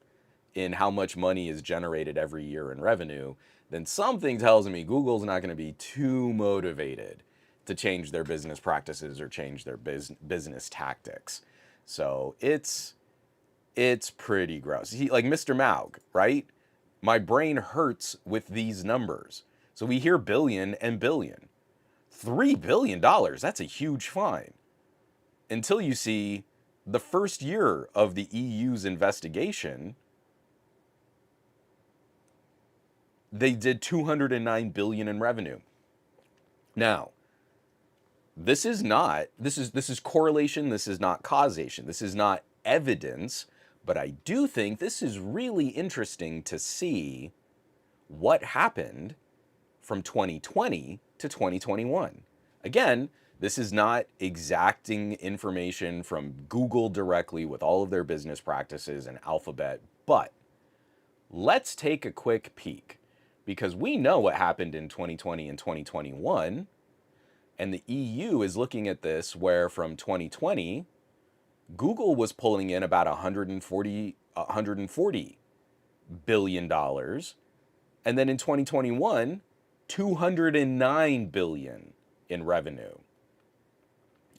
in how much money is generated every year in revenue, then something tells me Google's not going to be too motivated to change their business practices or change their business tactics. So it's pretty gross. Like Mr. Maug, right? My brain hurts with these numbers. So we hear billion and billion. $3 billion, that's a huge fine. Until you see the first year of the EU's investigation, they did 209 billion in revenue. Now, this is correlation, this is not causation, this is not evidence, but I do think this is really interesting to see what happened from 2020 to 2021. Again, this is not exacting information from Google directly with all of their business practices and Alphabet, but let's take a quick peek because we know what happened in 2020 and 2021, and the EU is looking at this where from 2020, Google was pulling in about $140 billion, and then in 2021, 209 billion in revenue.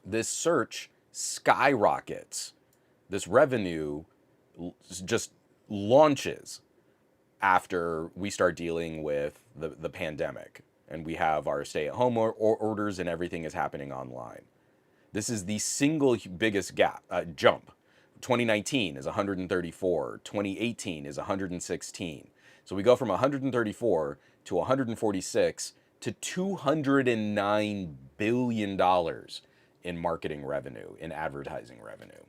This search skyrockets. This revenue just launches after we start dealing with the pandemic and we have our stay-at-home orders and everything is happening online. This is the single biggest jump. 2019 is 134, 2018 is 116. So we go from 134 to 146 to $209 billion in marketing revenue, in advertising revenue.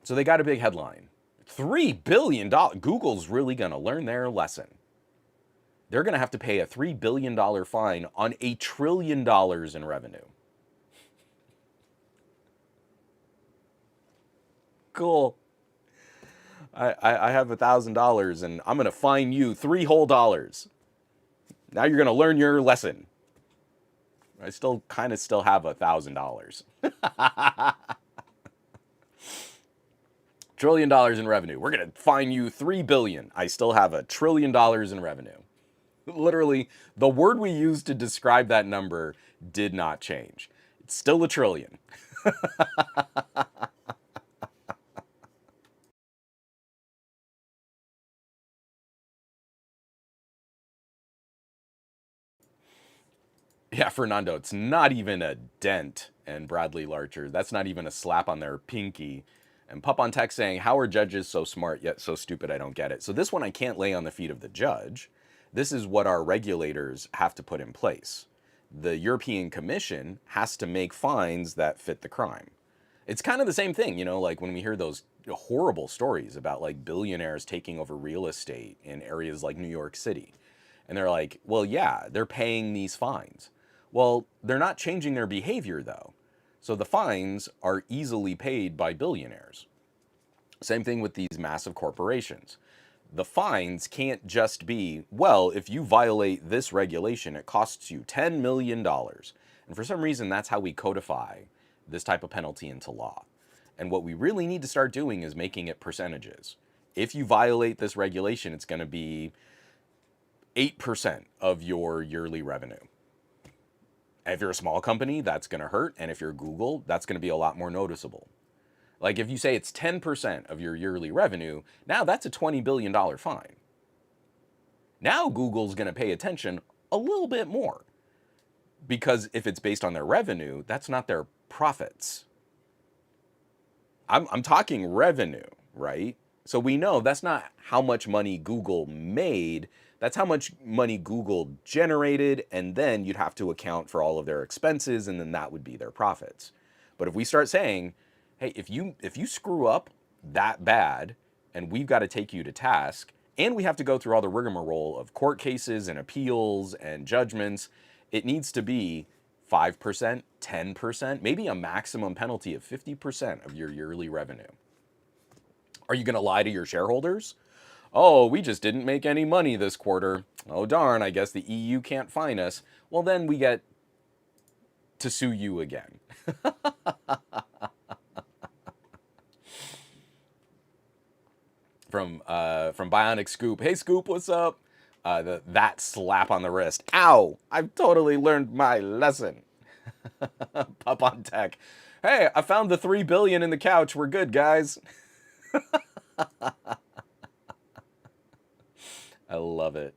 So they got a big headline. $3 billion. Google's really going to learn their lesson. They're going to have to pay a $3 billion fine on $1 trillion in revenue. Cool. I have $1,000 and I'm going to fine you $3 whole. Now you're going to learn your lesson. I still have $1,000. $1 trillion in revenue. We're going to fine you $3 billion. I still have $1 trillion in revenue. Literally, the word we used to describe that number did not change. It's still $1 trillion. Yeah, Fernando, it's not even a dent. And Bradley Larcher, that's not even a slap on their pinky. And Pup on Tech saying, how are judges so smart yet so stupid I don't get it? So this one I can't lay on the feet of the judge. This is what our regulators have to put in place. The European Commission has to make fines that fit the crime. It's kind of the same thing, like when we hear those horrible stories about like billionaires taking over real estate in areas like New York City. And they're like, well, yeah, they're paying these fines. Well, they're not changing their behavior though. So the fines are easily paid by billionaires. Same thing with these massive corporations. The fines can't just be, well, if you violate this regulation, it costs you $10 million. And for some reason, that's how we codify this type of penalty into law. And what we really need to start doing is making it percentages. If you violate this regulation, it's going to be 8% of your yearly revenue. If you're a small company, that's going to hurt. And if you're Google, that's going to be a lot more noticeable. Like if you say it's 10% of your yearly revenue, now that's a $20 billion fine. Now Google's going to pay attention a little bit more. Because if it's based on their revenue, that's not their profits. I'm talking revenue, right? So we know that's not how much money Google made. That's how much money Google generated, and then you'd have to account for all of their expenses, and then that would be their profits. But if we start saying, hey, if you screw up that bad, and we've got to take you to task, and we have to go through all the rigmarole of court cases and appeals and judgments, it needs to be 5%, 10%, maybe a maximum penalty of 50% of your yearly revenue. Are you going to lie to your shareholders? Oh, we just didn't make any money this quarter. Oh, darn, I guess the EU can't fine us. Well, then we get to sue you again. From Bionic Scoop. Hey, Scoop, what's up? That slap on the wrist. Ow! I've totally learned my lesson. Pup on tech. Hey, I found the $3 billion in the couch. We're good, guys. I love it.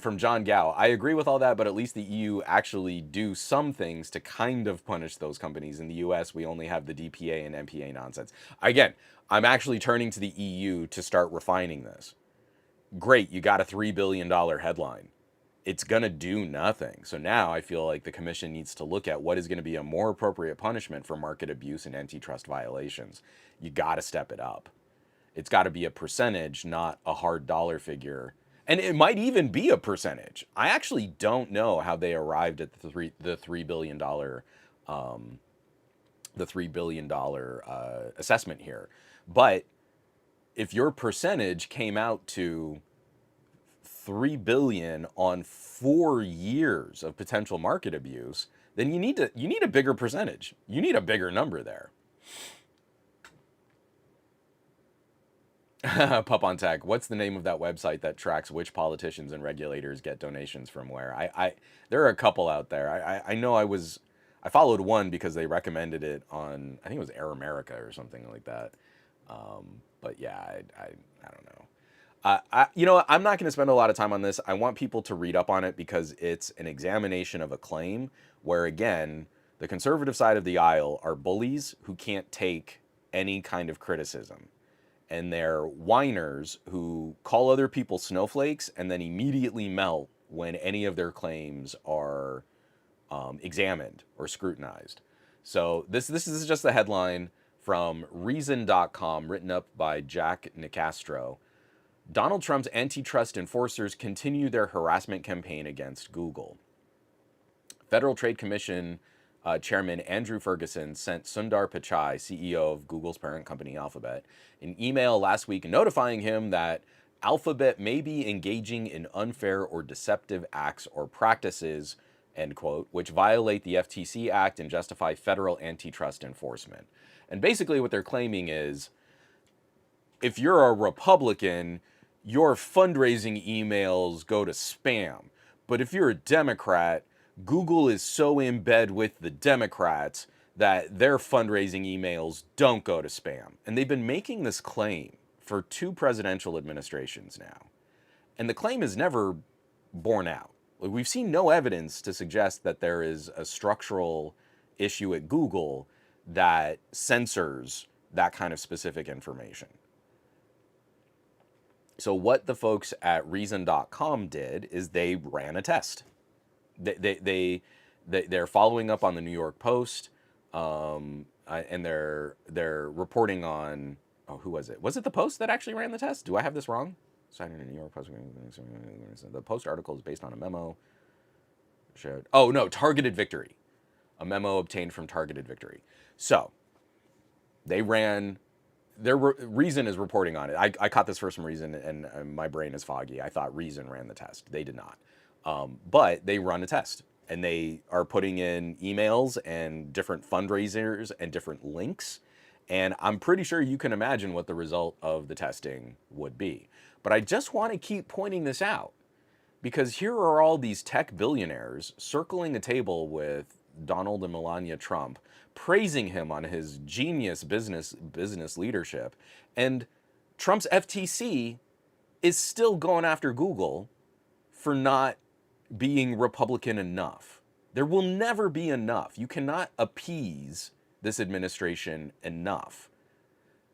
From John Gao, I agree with all that, but at least the EU actually do some things to kind of punish those companies. In the US, we only have the DPA and MPA nonsense. Again, I'm actually turning to the EU to start refining this. Great, you got a $3 billion headline. It's going to do nothing. So now I feel like the commission needs to look at what is going to be a more appropriate punishment for market abuse and antitrust violations. You got to step it up. It's got to be a percentage, not a hard dollar figure. And it might even be a percentage. I actually don't know how they arrived at the $3 billion assessment here. But if your percentage came out to $3 billion on 4 years of potential market abuse, then you need a bigger percentage. You need a bigger number there. Pup on Tech, what's the name of that website that tracks which politicians and regulators get donations from where? There are a couple out there. I know I followed one because they recommended it on, I think it was Air America or something like that. But yeah, I don't know. I'm not going to spend a lot of time on this. I want people to read up on it because it's an examination of a claim where, again, the conservative side of the aisle are bullies who can't take any kind of criticism. And they're whiners who call other people snowflakes and then immediately melt when any of their claims are examined or scrutinized. So this is just the headline from Reason.com, written up by Jack Nicastro. Donald Trump's antitrust enforcers continue their harassment campaign against Google. Federal Trade Commission Chairman Andrew Ferguson sent Sundar Pichai, CEO of Google's parent company Alphabet, an email last week notifying him that Alphabet may be engaging in unfair or deceptive acts or practices, end quote, which violate the FTC Act and justify federal antitrust enforcement. And basically what they're claiming is, if you're a Republican, your fundraising emails go to spam. But if you're a Democrat, Google is so in bed with the Democrats that their fundraising emails don't go to spam. And they've been making this claim for 2 presidential administrations now. And the claim is never borne out. We've seen no evidence to suggest that there is a structural issue at Google that censors that kind of specific information. So what the folks at Reason.com did is they ran a test. They're following up on the New York Post, and they're reporting on. Oh, who was it? Was it the Post that actually ran the test? Do I have this wrong? Citing the New York Post. The Post article is based on a memo. Showed. Oh no, Targeted Victory, a memo obtained from Targeted Victory. So they ran. Reason is reporting on it. I caught this first from Reason, and my brain is foggy. I thought Reason ran the test. They did not. But they run a test, and they are putting in emails and different fundraisers and different links. And I'm pretty sure you can imagine what the result of the testing would be. But I just want to keep pointing this out because here are all these tech billionaires circling a table with Donald and Melania Trump, praising him on his genius business leadership, and Trump's FTC is still going after Google for not being Republican enough. There will never be enough. You cannot appease this administration enough.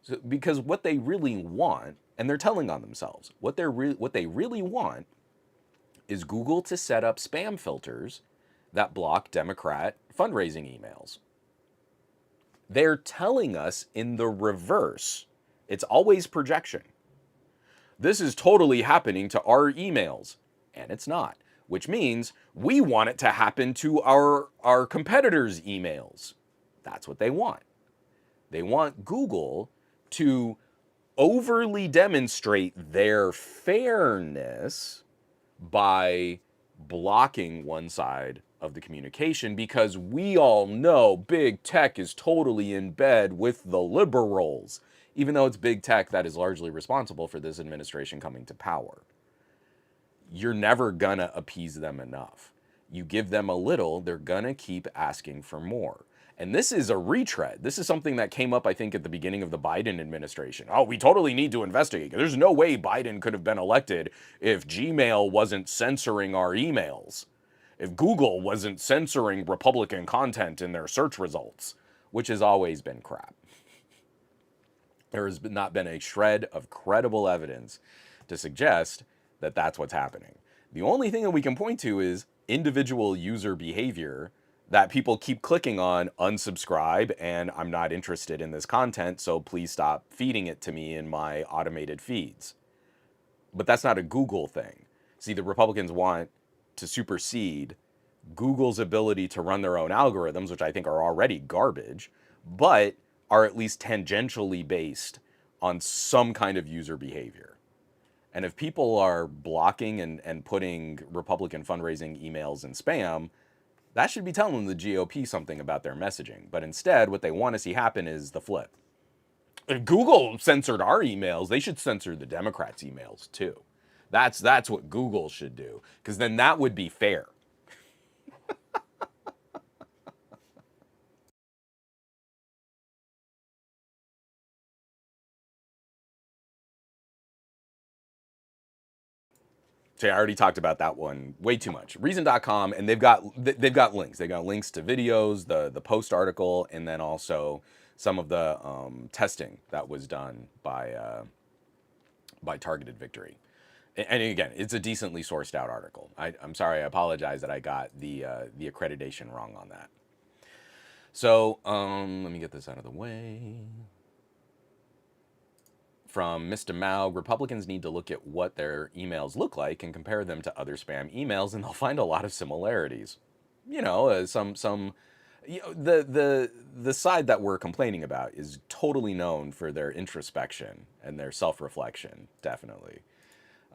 So, because what they really want, and they're telling on themselves, what they really want is Google to set up spam filters that block Democrat fundraising emails. They're telling us in the reverse. It's always projection. This is totally happening to our emails, and it's not, which means we want it to happen to our competitors' emails. That's what they want. They want Google to overly demonstrate their fairness by blocking one side of the communication because we all know big tech is totally in bed with the liberals, even though it's big tech that is largely responsible for this administration coming to power. You're never gonna appease them enough. You give them a little, they're gonna keep asking for more. And this is a retread. This is something that came up, I think, at the beginning of the Biden administration. Oh, we totally need to investigate. There's no way Biden could have been elected if Gmail wasn't censoring our emails, if Google wasn't censoring Republican content in their search results, which has always been crap. There has not been a shred of credible evidence to suggest that that's what's happening. The only thing that we can point to is individual user behavior that people keep clicking on unsubscribe and I'm not interested in this content, so please stop feeding it to me in my automated feeds. But that's not a Google thing. See, the Republicans want to supersede Google's ability to run their own algorithms, which I think are already garbage, but are at least tangentially based on some kind of user behavior. And if people are blocking and putting Republican fundraising emails in spam, that should be telling the GOP something about their messaging. But instead, what they want to see happen is the flip. If Google censored our emails, they should censor the Democrats' emails too. That's what Google should do, because then that would be fair. So I already talked about that one way too much. Reason.com, and they've got links. They've got links to videos, the Post article, and then also some of the testing that was done by Targeted Victory. And again, it's a decently sourced out article. I'm sorry, I apologize that I got the accreditation wrong on that. So let me get this out of the way. From Mr. Mao, Republicans need to look at what their emails look like and compare them to other spam emails, and they'll find a lot of similarities. You know, you know, the side that we're complaining about is totally known for their introspection and their self-reflection. Definitely.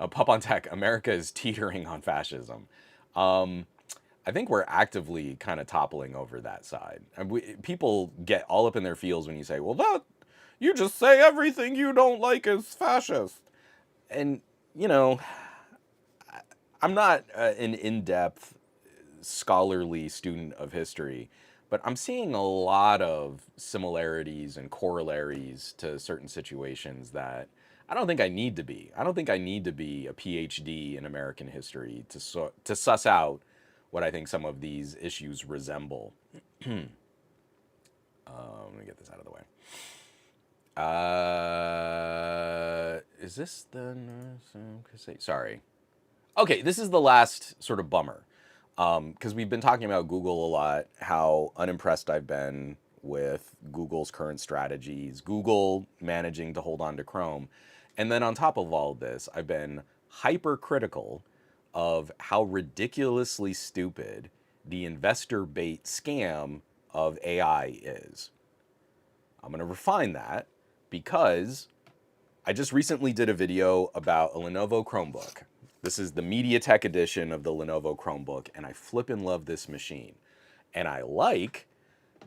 Pup on Tech, America is teetering on fascism. I think we're actively kind of toppling over that side. And people get all up in their feels when you say, well, that you just say everything you don't like is fascist. And, you know, I'm not an in-depth scholarly student of history, but I'm seeing a lot of similarities and corollaries to certain situations that I don't think I need to be. I don't think I need to be a PhD in American history to suss out what I think some of these issues resemble. Let me get this out of the way. Is this the... Sorry. Okay, this is the last sort of bummer. Because we've been talking about Google a lot, how unimpressed I've been with Google's current strategies, Google managing to hold on to Chrome. And then on top of all of this, I've been hypercritical of how ridiculously stupid the investor bait scam of AI is. I'm going to refine that because I just recently did a video about a Lenovo Chromebook. This is the MediaTek edition of the Lenovo Chromebook, and I flippin' love this machine. And I like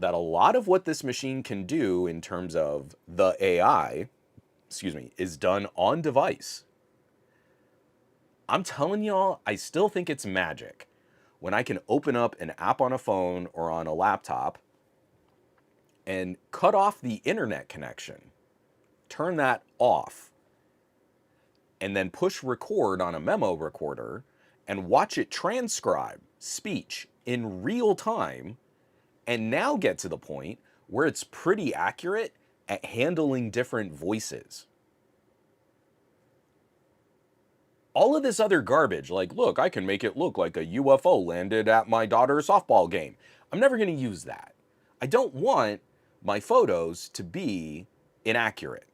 that a lot of what this machine can do in terms of the AI, is done on device. I'm telling y'all, I still think it's magic when I can open up an app on a phone or on a laptop and cut off the internet connection, turn that off, and then push record on a memo recorder and watch it transcribe speech in real time, and now get to the point where it's pretty accurate at handling different voices. All of this other garbage, like, look, I can make it look like a UFO landed at my daughter's softball game. I'm never going to use that. I don't want my photos to be inaccurate.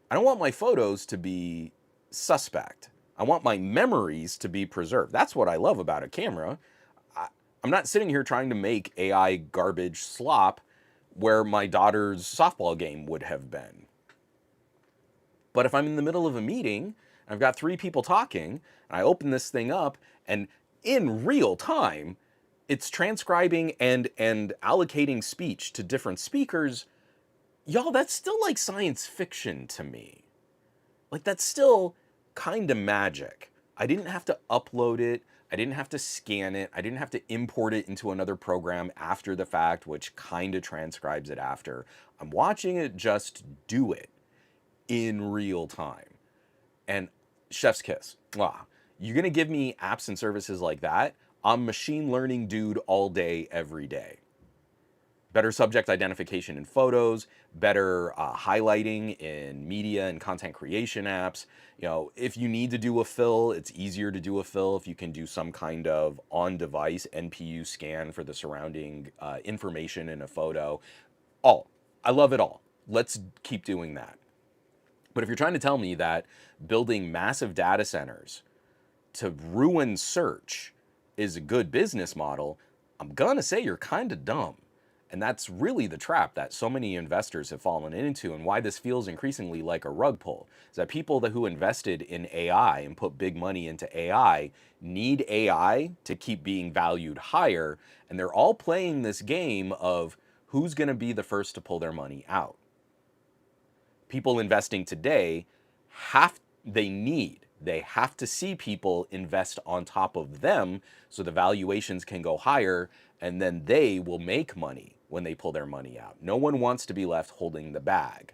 I don't want my photos to be suspect. I want my memories to be preserved. That's what I love about a camera. I'm not sitting here trying to make AI garbage slop where my daughter's softball game would have been. But if I'm in the middle of a meeting, I've got 3 people talking, and I open this thing up, and in real time, it's transcribing and allocating speech to different speakers, y'all, that's still like science fiction to me. Like, that's still kind of magic. I didn't have to upload it. I didn't have to scan it. I didn't have to import it into another program after the fact, which kind of transcribes it after. I'm watching it just do it in real time. And chef's kiss. Wow. You're going to give me apps and services like that? I'm machine learning dude all day, every day. Better subject identification in photos, better highlighting in media and content creation apps. You know, if you need to do a fill, it's easier to do a fill if you can do some kind of on-device NPU scan for the surrounding information in a photo. I love it all. Let's keep doing that. But if you're trying to tell me that building massive data centers to ruin search is a good business model, I'm gonna say you're kind of dumb. And that's really the trap that so many investors have fallen into, and why this feels increasingly like a rug pull. Is that people who invested in AI and put big money into AI need AI to keep being valued higher, and they're all playing this game of who's going to be the first to pull their money out. People investing today they have to see people invest on top of them so the valuations can go higher, and then they will make money when they pull their money out. No one wants to be left holding the bag.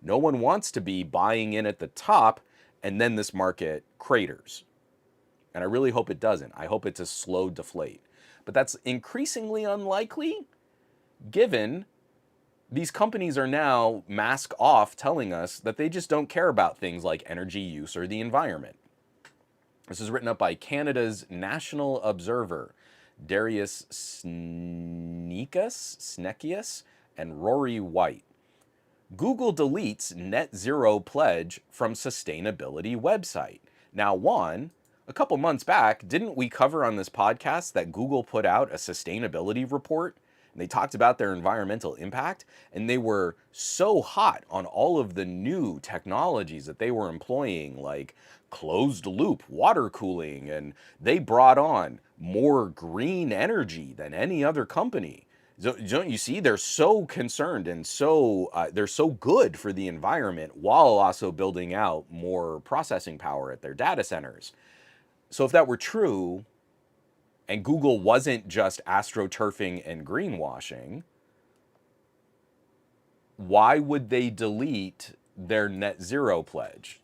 No one wants to be buying in at the top and then this market craters. And I really hope it doesn't. I hope it's a slow deflate. But that's increasingly unlikely given these companies are now mask off telling us that they just don't care about things like energy use or the environment. This is written up by Canada's National Observer, Darius Snekius, and Rory White. Google deletes net zero pledge from sustainability website. Now, Juan, a couple months back, didn't we cover on this podcast that Google put out a sustainability report? And they talked about their environmental impact, and they were so hot on all of the new technologies that they were employing, like closed loop water cooling, and they brought on more green energy than any other company. Don't you see? They're so concerned and they're so good for the environment while also building out more processing power at their data centers. So if that were true, and Google wasn't just astroturfing and greenwashing, why would they delete their net zero pledge?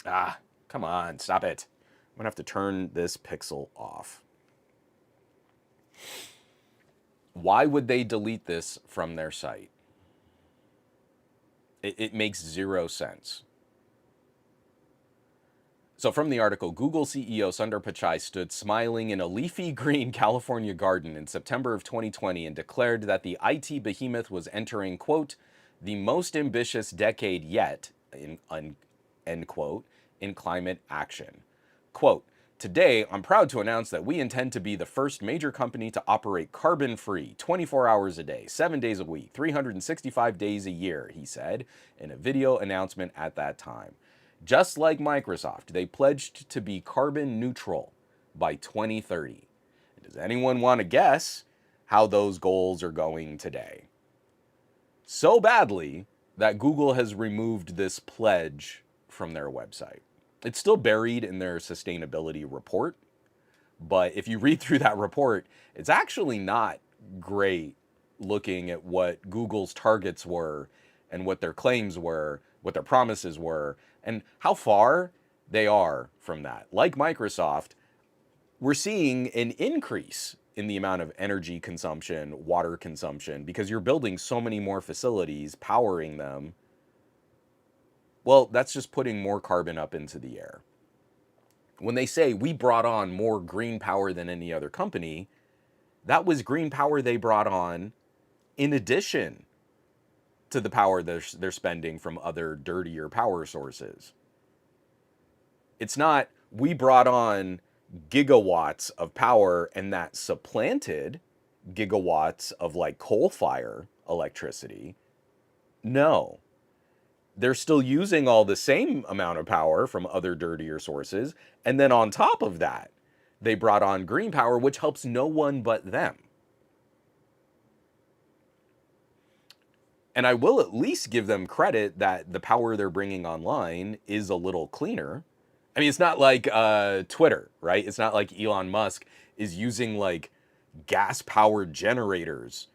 Come on, stop it. I'm gonna have to turn this pixel off. Why would they delete this from their site? It makes zero sense. So from the article, Google CEO Sundar Pichai stood smiling in a leafy green California garden in September of 2020 and declared that the IT behemoth was entering, quote, the most ambitious decade yet, end quote, in climate action. Quote, today, I'm proud to announce that we intend to be the first major company to operate carbon-free 24 hours a day, 7 days a week, 365 days a year, he said in a video announcement at that time. Just like Microsoft, they pledged to be carbon neutral by 2030. Does anyone want to guess how those goals are going today? So badly that Google has removed this pledge from their website. It's still buried in their sustainability report, but if you read through that report, it's actually not great looking at what Google's targets were and what their claims were, what their promises were, and how far they are from that. Like Microsoft, we're seeing an increase in the amount of energy consumption, water consumption, because you're building so many more facilities, powering them. Well, that's just putting more carbon up into the air. When they say we brought on more green power than any other company, that was green power they brought on in addition to the power they're spending from other dirtier power sources. It's not we brought on gigawatts of power and that supplanted gigawatts of like coal fire electricity. No, they're still using all the same amount of power from other dirtier sources. And then on top of that, they brought on green power, which helps no one but them. And I will at least give them credit that the power they're bringing online is a little cleaner. I mean, it's not like Twitter, right? It's not like Elon Musk is using like gas powered generators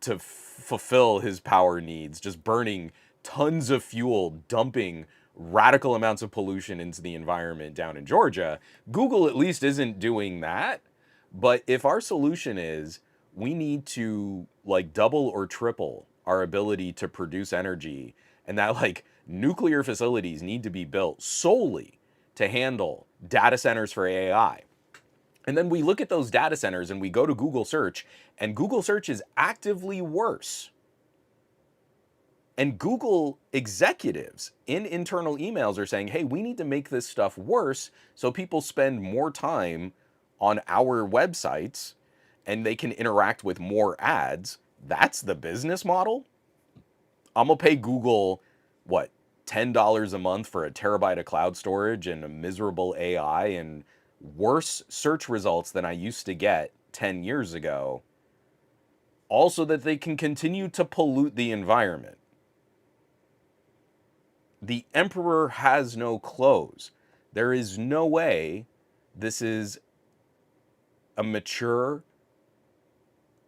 to fulfill his power needs, just burning tons of fuel, dumping radical amounts of pollution into the environment down in Georgia. Google at least isn't doing that. But if our solution is we need to like double or triple our ability to produce energy, and that like nuclear facilities need to be built solely to handle data centers for AI. And then we look at those data centers and we go to Google search, and Google search is actively worse. And Google executives in internal emails are saying, hey, we need to make this stuff worse so people spend more time on our websites and they can interact with more ads. That's the business model. I'm going to pay Google, what, $10 a month for a terabyte of cloud storage and a miserable AI and worse search results than I used to get 10 years ago, also that they can continue to pollute the environment. The emperor has no clothes. There is no way this is a mature,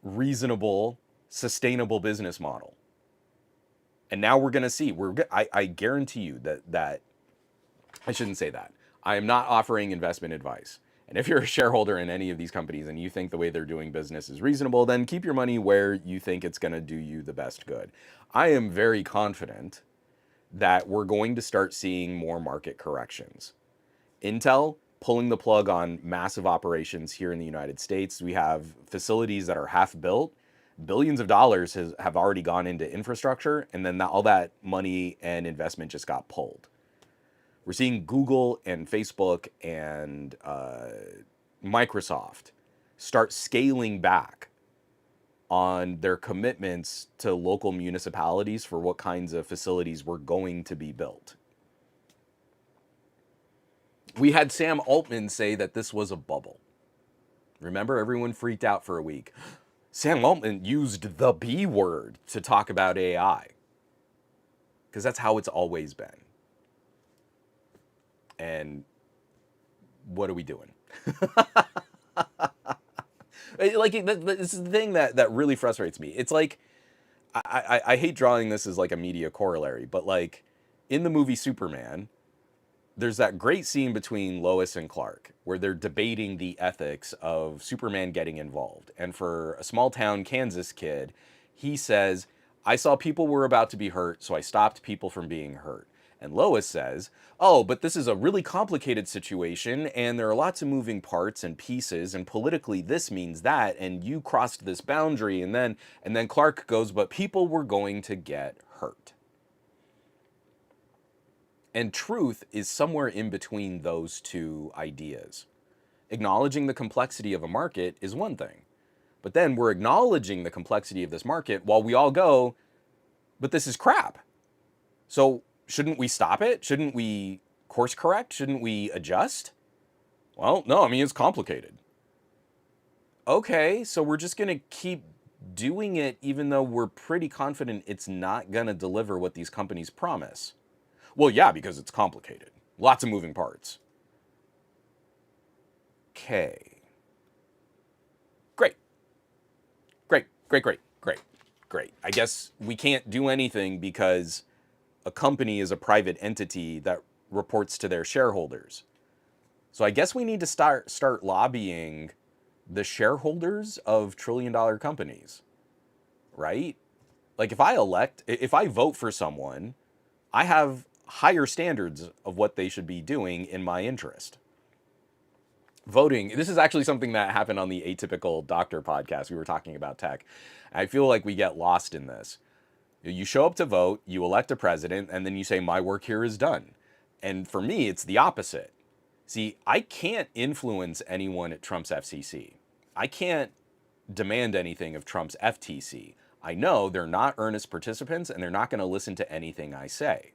reasonable, sustainable business model. And now we're going to see. I guarantee you that I shouldn't say that. I am not offering investment advice. And if you're a shareholder in any of these companies and you think the way they're doing business is reasonable, then keep your money where you think it's going to do you the best good. I am very confident that we're going to start seeing more market corrections. Intel pulling the plug on massive operations here in the United States. We have facilities that are half built. Billions of dollars have already gone into infrastructure, and then all that money and investment just got pulled. We're seeing Google and Facebook and Microsoft start scaling back on their commitments to local municipalities for what kinds of facilities were going to be built. We had Sam Altman say that this was a bubble. Remember, everyone freaked out for a week. Sam Altman used the B word to talk about AI because that's how it's always been. And what are we doing? Like, this is the thing that really frustrates me. It's like, I hate drawing this as like a media corollary, but like in the movie Superman, there's that great scene between Lois and Clark where they're debating the ethics of Superman getting involved. And for a small town Kansas kid, he says, I saw people were about to be hurt, so I stopped people from being hurt. And Lois says, oh, but this is a really complicated situation, and there are lots of moving parts and pieces, and politically this means that, and you crossed this boundary, and then Clark goes, but people were going to get hurt. And truth is somewhere in between those two ideas. Acknowledging the complexity of a market is one thing, but then we're acknowledging the complexity of this market while we all go, but this is crap. So shouldn't we stop it? Shouldn't we course correct? Shouldn't we adjust? Well, no, I mean, it's complicated. Okay, so we're just going to keep doing it even though we're pretty confident it's not going to deliver what these companies promise. Well, yeah, because it's complicated. Lots of moving parts. Okay. Great. Great. Great, great, great, great. I guess we can't do anything because a company is a private entity that reports to their shareholders. So I guess we need to start lobbying the shareholders of trillion-dollar companies, right? Like if I vote for someone, I have higher standards of what they should be doing in my interest. Voting, this is actually something that happened on the Atypical Doctor podcast. We were talking about tech. I feel like we get lost in this. You show up to vote, you elect a president, and then you say, my work here is done. And for me, it's the opposite. See, I can't influence anyone at Trump's FCC. I can't demand anything of Trump's FTC. I know they're not earnest participants and they're not going to listen to anything I say.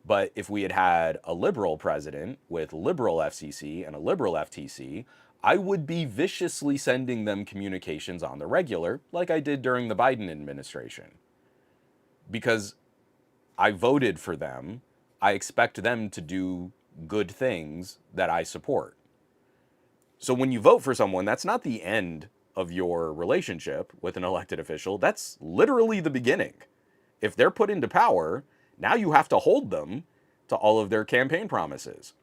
But if we had had a liberal president with liberal FCC and a liberal FTC, I would be viciously sending them communications on the regular, like I did during the Biden administration. Because I voted for them, I expect them to do good things that I support. So when you vote for someone, that's not the end of your relationship with an elected official. That's literally the beginning. If they're put into power, now you have to hold them to all of their campaign promises.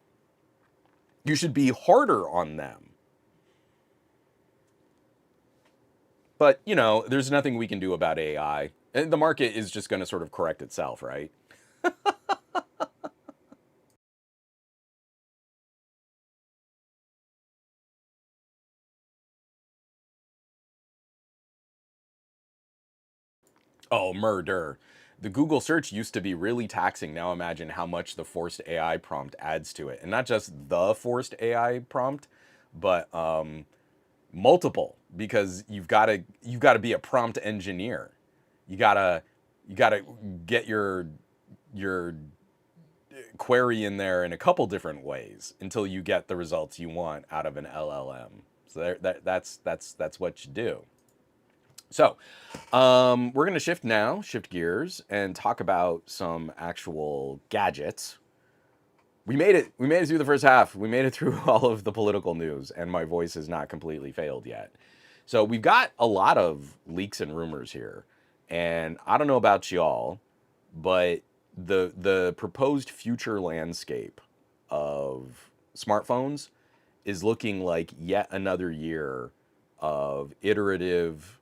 You should be harder on them. But, there's nothing we can do about AI. And the market is just going to sort of correct itself, right? Oh, murder. The Google search used to be really taxing. Now imagine how much the forced AI prompt adds to it. And not just the forced AI prompt, but multiple, because you've got to be a prompt engineer. You got to get your query in there in a couple different ways until you get the results you want out of an LLM. So that's what you do. So, we're going to shift gears, and talk about some actual gadgets. We made it. We made it through the first half. We made it through all of the political news, and my voice has not completely failed yet. So we've got a lot of leaks and rumors here, and I don't know about y'all, but the proposed future landscape of smartphones is looking like yet another year of iterative,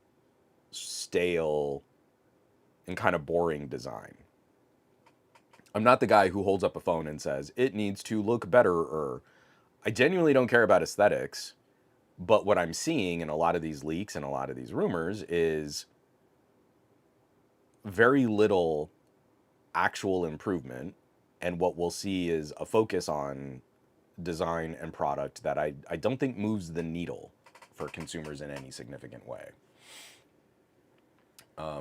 stale, and kind of boring design. I'm not the guy who holds up a phone and says it needs to look better. Or I genuinely don't care about aesthetics, but what I'm seeing in a lot of these leaks and a lot of these rumors is very little actual improvement, and what we'll see is a focus on design and product that I don't think moves the needle for consumers in any significant way.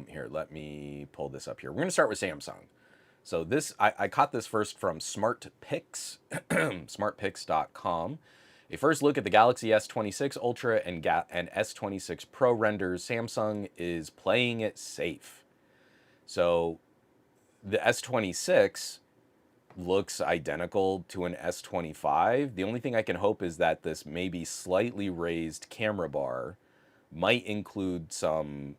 Here, let me pull this up here. We're going to start with Samsung. So this, I caught this first from SmartPix, smartpix.com. A first look at the Galaxy S26 Ultra and S26 Pro renders Samsung is playing it safe. So the S26 looks identical to an S25. The only thing I can hope is that this maybe slightly raised camera bar might include some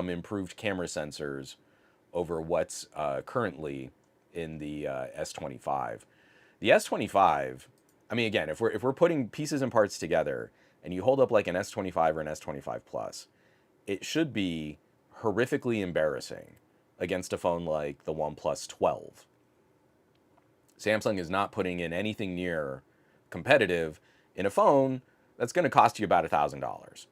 improved camera sensors over what's currently in the S25. The S25, I mean, again, if we're putting pieces and parts together, and you hold up like an S25 or an S25 Plus, it should be horrifically embarrassing against a phone like the OnePlus 12. Samsung is not putting in anything near competitive in a phone that's going to cost you about $1,000.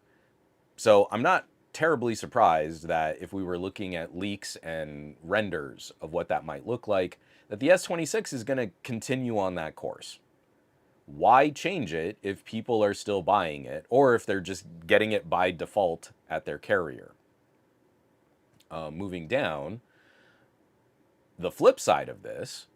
So I'm not terribly surprised that if we were looking at leaks and renders of what that might look like, that the S26 is going to continue on that course. Why change it if people are still buying it, or if they're just getting it by default at their carrier? Moving down, the flip side of this,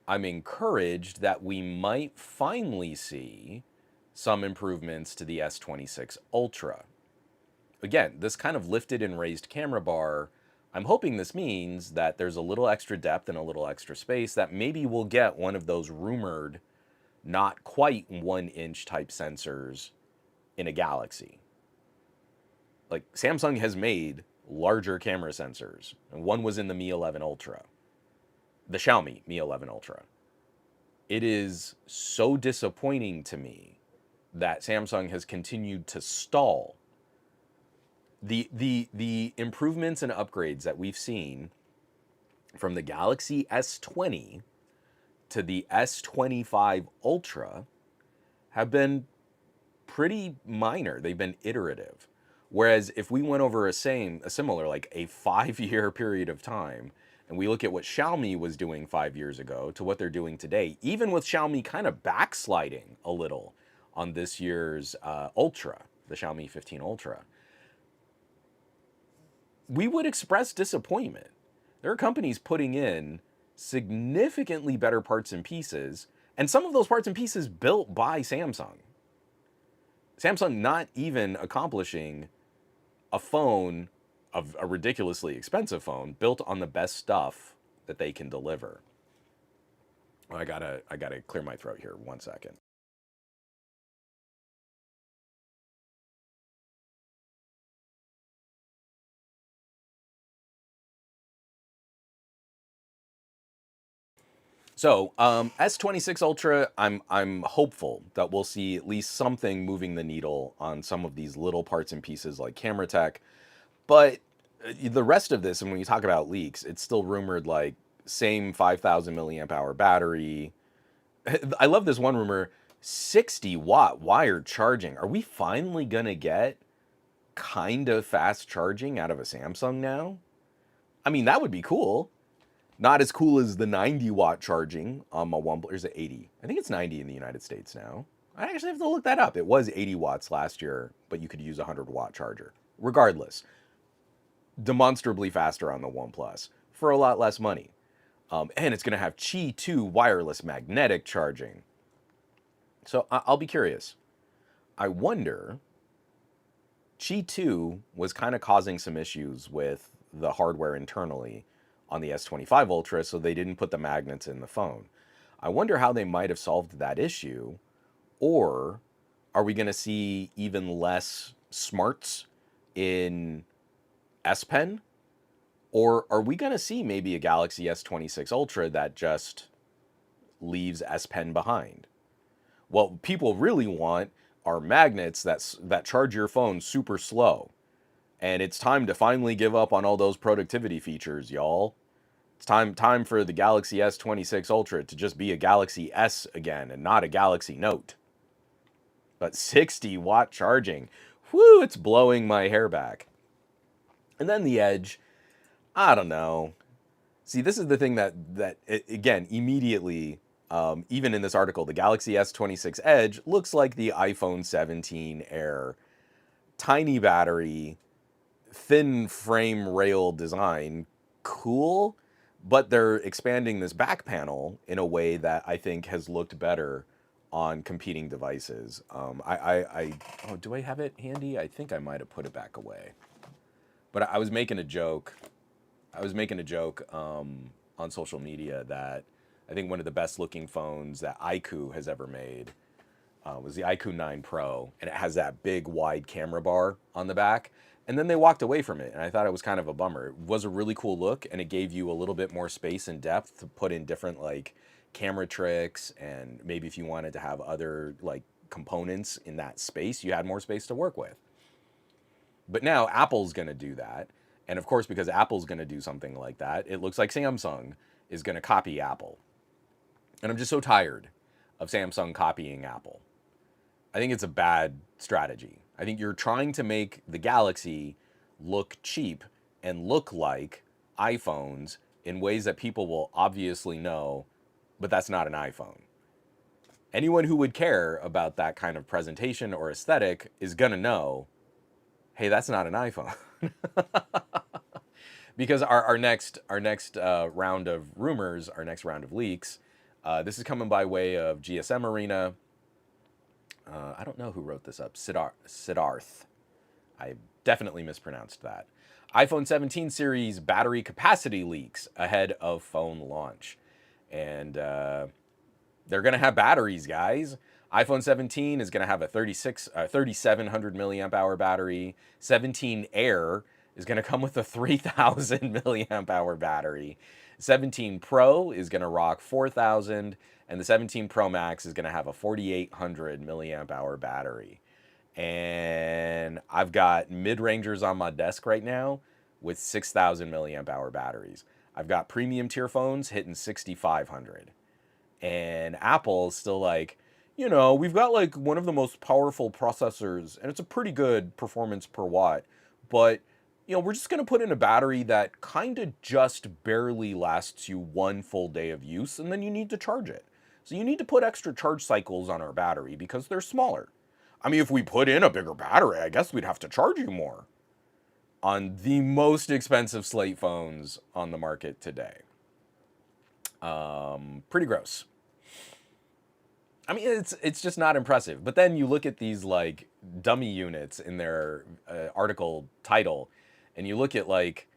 I'm encouraged that we might finally see some improvements to the S26 Ultra. Again, this kind of lifted and raised camera bar, I'm hoping this means that there's a little extra depth and a little extra space, that maybe we'll get one of those rumored not quite 1-inch type sensors in a Galaxy. Like, Samsung has made larger camera sensors, and one was in the Mi 11 Ultra, the Xiaomi Mi 11 Ultra. It is so disappointing to me that Samsung has continued to stall. The improvements and upgrades that we've seen from the Galaxy S20 to the S25 Ultra have been pretty minor. They've been iterative. Whereas if we went over a similar, like a 5-year period of time, and we look at what Xiaomi was doing 5 years ago to what they're doing today, even with Xiaomi kind of backsliding a little on this year's Ultra, the Xiaomi 15 Ultra, we would express disappointment. There are companies putting in significantly better parts and pieces, and some of those parts and pieces built by Samsung. Samsung not even accomplishing a phone, of a ridiculously expensive phone, built on the best stuff that they can deliver. I gotta clear my throat here 1 second. So S26 Ultra, I'm hopeful that we'll see at least something moving the needle on some of these little parts and pieces like camera tech. But the rest of this, and when you talk about leaks, it's still rumored like same 5,000 milliamp hour battery. I love this one rumor, 60-watt wired charging. Are we finally gonna get kind of fast charging out of a Samsung now? I mean, that would be cool. Not as cool as the 90-watt charging on my OnePlus. Or is it 80? I think it's 90 in the United States now. I actually have to look that up. It was 80 watts last year, but you could use a 100-watt charger. Regardless, demonstrably faster on the OnePlus for a lot less money. And it's going to have Qi 2 wireless magnetic charging. So I'll be curious. I wonder, Qi 2 was kind of causing some issues with the hardware internally on the S25 Ultra, so they didn't put the magnets in the phone. I wonder how they might have solved that issue, or are we going to see even less smarts in S Pen? Or are we going to see maybe a Galaxy S26 Ultra that just leaves S Pen behind? What people really want are magnets that charge your phone super slow. And it's time to finally give up on all those productivity features, y'all. It's time for the Galaxy S26 Ultra to just be a Galaxy S again and not a Galaxy Note. But 60-watt charging, whoo, it's blowing my hair back. And then the Edge, I don't know. See, this is the thing that again, immediately, even in this article, the Galaxy S26 Edge looks like the iPhone 17 Air. Tiny battery, thin frame rail design, cool, but they're expanding this back panel in a way that I think has looked better on competing devices. Oh, do I have it handy? I think I might have put it back away. But I was making a joke. On social media that I think one of the best looking phones that iQOO has ever made was the iQOO 9 Pro, and it has that big wide camera bar on the back. And then they walked away from it, and I thought it was kind of a bummer. It was a really cool look, and it gave you a little bit more space and depth to put in different like camera tricks, and maybe if you wanted to have other like components in that space, you had more space to work with. But now Apple's going to do that, And of course, because Apple's going to do something like that, it looks like Samsung is going to copy Apple. And I'm just so tired of Samsung copying Apple. I think it's a bad strategy. I think you're trying to make the Galaxy look cheap and look like iPhones in ways that people will obviously know, but that's not an iPhone. Anyone who would care about that kind of presentation or aesthetic is going to know, hey, that's not an iPhone. Because our next round of rumors, our next round of leaks, this is coming by way of GSM Arena. I don't know who wrote this up. Siddharth. I definitely mispronounced that. iPhone 17 series battery capacity leaks ahead of phone launch. And they're going to have batteries, guys. iPhone 17 is going to have a 3700 milliamp hour battery. 17 Air is going to come with a 3000 milliamp hour battery. 17 Pro is going to rock 4000, and the 17 Pro Max is going to have a 4800 milliamp hour battery. And I've got mid-rangers on my desk right now with 6000 milliamp hour batteries. I've got premium tier phones hitting 6500. And Apple's still like, we've got like one of the most powerful processors and it's a pretty good performance per watt, but we're just going to put in a battery that kind of just barely lasts you one full day of use and then you need to charge it. So you need to put extra charge cycles on our battery because they're smaller. I mean, if we put in a bigger battery, I guess we'd have to charge you more on the most expensive slate phones on the market today. Pretty gross. I mean, it's just not impressive. But then you look at these like dummy units in their article title, and you look at like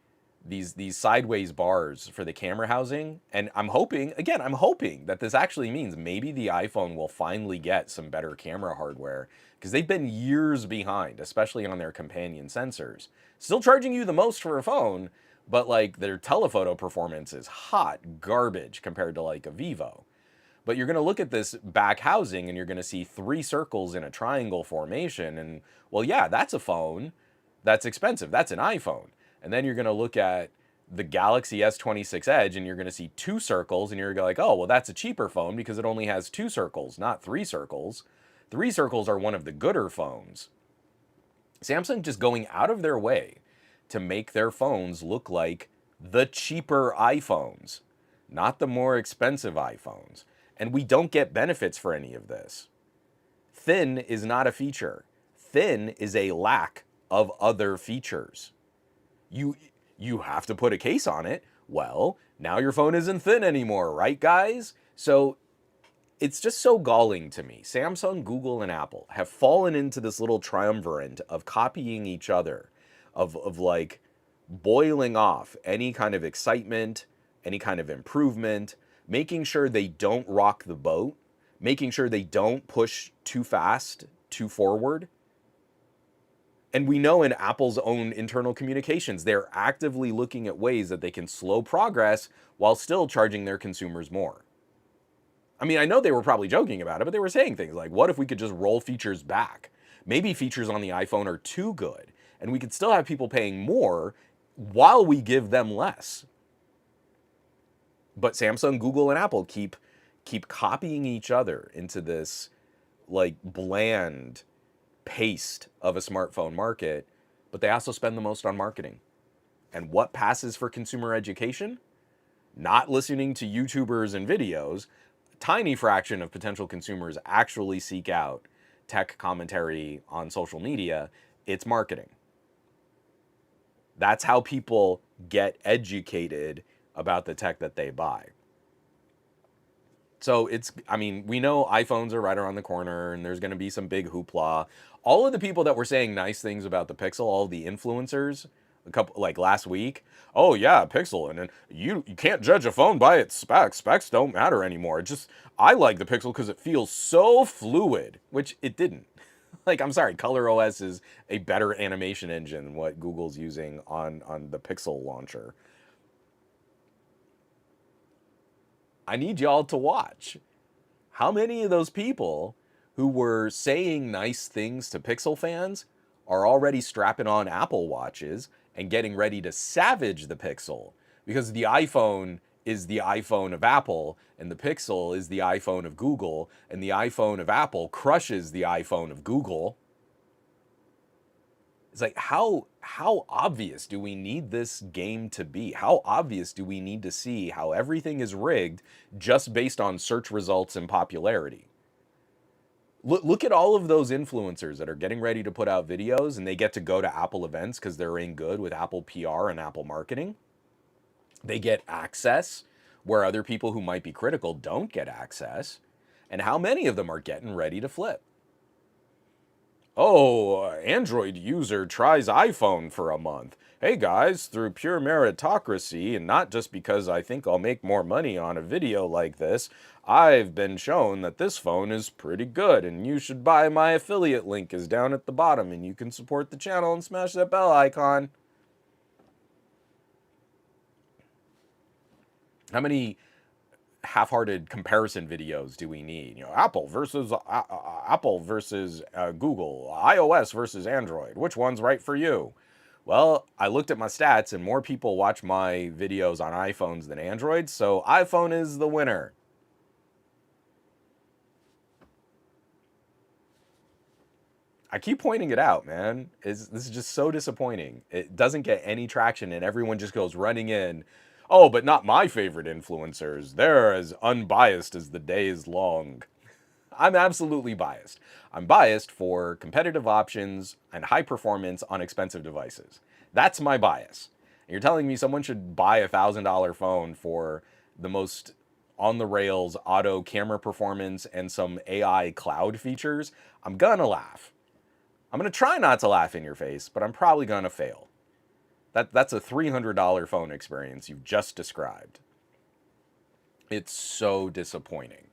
these sideways bars for the camera housing, and I'm hoping that this actually means maybe the iPhone will finally get some better camera hardware because they've been years behind, especially on their companion sensors. Still charging you the most for a phone, but like their telephoto performance is hot garbage compared to like a Vivo. But you're going to look at this back housing and you're going to see three circles in a triangle formation. And well, yeah, that's a phone. That's expensive. That's an iPhone. And then you're going to look at the Galaxy S26 Edge and you're going to see two circles and you're going to go like, oh, well, that's a cheaper phone because it only has two circles, not three circles. Three circles are one of the gooder phones. Samsung just going out of their way to make their phones look like the cheaper iPhones, not the more expensive iPhones. And we don't get benefits for any of this. Thin is not a feature. Thin is a lack of other features. You have to put a case on it. Well, now your phone isn't thin anymore, right, guys? So it's just so galling to me. Samsung, Google, and Apple have fallen into this little triumvirate of copying each other, of like boiling off any kind of excitement, any kind of improvement, making sure they don't rock the boat, making sure they don't push too fast, too forward. And we know in Apple's own internal communications, they're actively looking at ways that they can slow progress while still charging their consumers more. I mean, I know they were probably joking about it, but they were saying things like, what if we could just roll features back? Maybe features on the iPhone are too good, and we could still have people paying more while we give them less. But Samsung, Google, and Apple keep copying each other into this like bland paste of a smartphone market, but they also spend the most on marketing. And what passes for consumer education? Not listening to YouTubers and videos. A tiny fraction of potential consumers actually seek out tech commentary on social media. It's marketing. That's how people get educated about the tech that they buy. So we know iPhones are right around the corner and there's going to be some big hoopla. All of the people that were saying nice things about the Pixel, all the influencers, a couple like last week, oh yeah, Pixel, and then you can't judge a phone by its specs. Specs don't matter anymore. I like the Pixel because it feels so fluid, which it didn't. Like, I'm sorry, ColorOS is a better animation engine than what Google's using on the Pixel launcher. I need y'all to watch. How many of those people who were saying nice things to Pixel fans are already strapping on Apple Watches and getting ready to savage the Pixel because the iPhone is the iPhone of Apple and the Pixel is the iPhone of Google and the iPhone of Apple crushes the iPhone of Google. It's like how obvious do we need this game to be? How obvious do we need to see how everything is rigged just based on search results and popularity? Look at all of those influencers that are getting ready to put out videos and they get to go to Apple events because they're in good with Apple PR and Apple marketing. They get access where other people who might be critical don't get access. And how many of them are getting ready to flip? Oh, Android user tries iPhone for a month. Hey guys, through pure meritocracy, and not just because I think I'll make more money on a video like this, I've been shown that this phone is pretty good, and you should buy my affiliate link is down at the bottom, and you can support the channel and smash that bell icon. How many half-hearted comparison videos do we need? You know, Apple versus Google, iOS versus Android. Which one's right for you? Well, I looked at my stats and more people watch my videos on iPhones than Androids, so iPhone is the winner. I keep pointing it out, man. This is just so disappointing. It doesn't get any traction and everyone just goes running in. Oh, but not my favorite influencers. They're as unbiased as the day is long. I'm absolutely biased. I'm biased for competitive options and high performance on expensive devices. That's my bias. And you're telling me someone should buy $1,000 phone for the most on the rails auto camera performance and some AI cloud features? I'm gonna laugh. I'm gonna try not to laugh in your face, but I'm probably gonna fail. That's a $300 phone experience you've just described. It's so disappointing.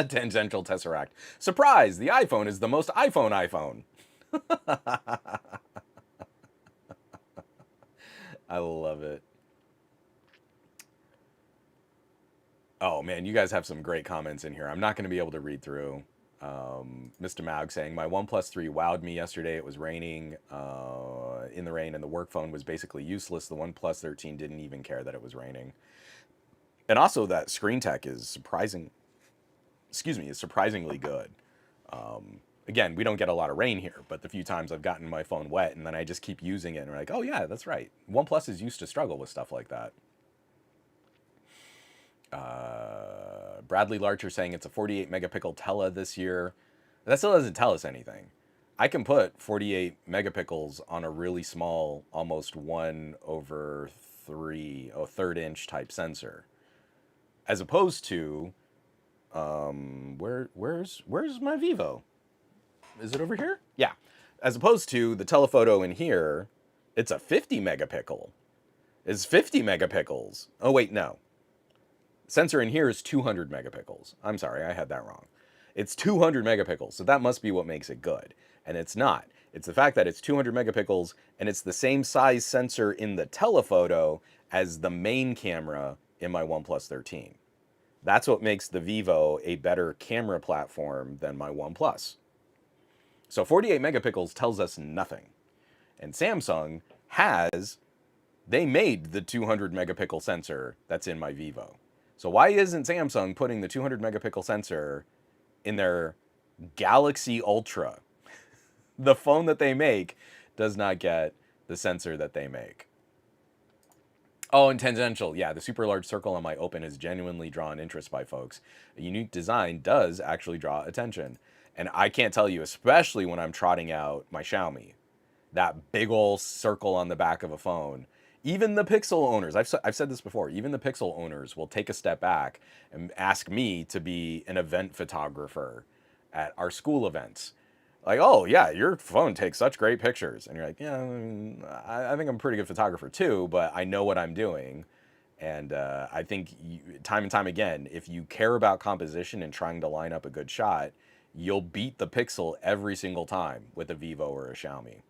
Tangential Tesseract. Surprise! The iPhone is the most iPhone. I love it. Oh man, you guys have some great comments in here. I'm not going to be able to read through. Mr. Maug saying, my OnePlus 3 wowed me yesterday. It was raining in the rain and the work phone was basically useless. The OnePlus 13 didn't even care that it was raining. And also that screen tech is is surprisingly good. Again, we don't get a lot of rain here, but the few times I've gotten my phone wet and then I just keep using it and we're like, oh yeah, that's right. OnePlus is used to struggle with stuff like that. Bradley Larcher saying it's a 48 megapixel tele this year. That still doesn't tell us anything. I can put 48 megapixels on a really small, almost 1/3, third inch type sensor, as opposed to where's my Vivo? Is it over here? Yeah. As opposed to the telephoto in here, it's a 50 megapixel. It's 50 megapixels. Oh wait, no. Sensor in here is 200 megapixels. I'm sorry, I had that wrong. It's 200 megapixels, so that must be what makes it good. And it's not. It's the fact that it's 200 megapixels and it's the same size sensor in the telephoto as the main camera in my OnePlus 13. That's what makes the Vivo a better camera platform than my OnePlus. So 48 megapixels tells us nothing. And Samsung they made the 200 megapixel sensor that's in my Vivo. So why isn't Samsung putting the 200 megapixel sensor in their Galaxy Ultra? The phone that they make does not get the sensor that they make. Oh, and tangential. Yeah, the super large circle on my Open has genuinely drawn interest by folks. A unique design does actually draw attention. And I can't tell you, especially when I'm trotting out my Xiaomi, that big old circle on the back of a phone. Even the Pixel owners, I've said this before, even the Pixel owners will take a step back and ask me to be an event photographer at our school events. Like, oh yeah, your phone takes such great pictures. And you're like, yeah, I think I'm a pretty good photographer too, but I know what I'm doing. And I think time and time again, if you care about composition and trying to line up a good shot, you'll beat the Pixel every single time with a Vivo or a Xiaomi.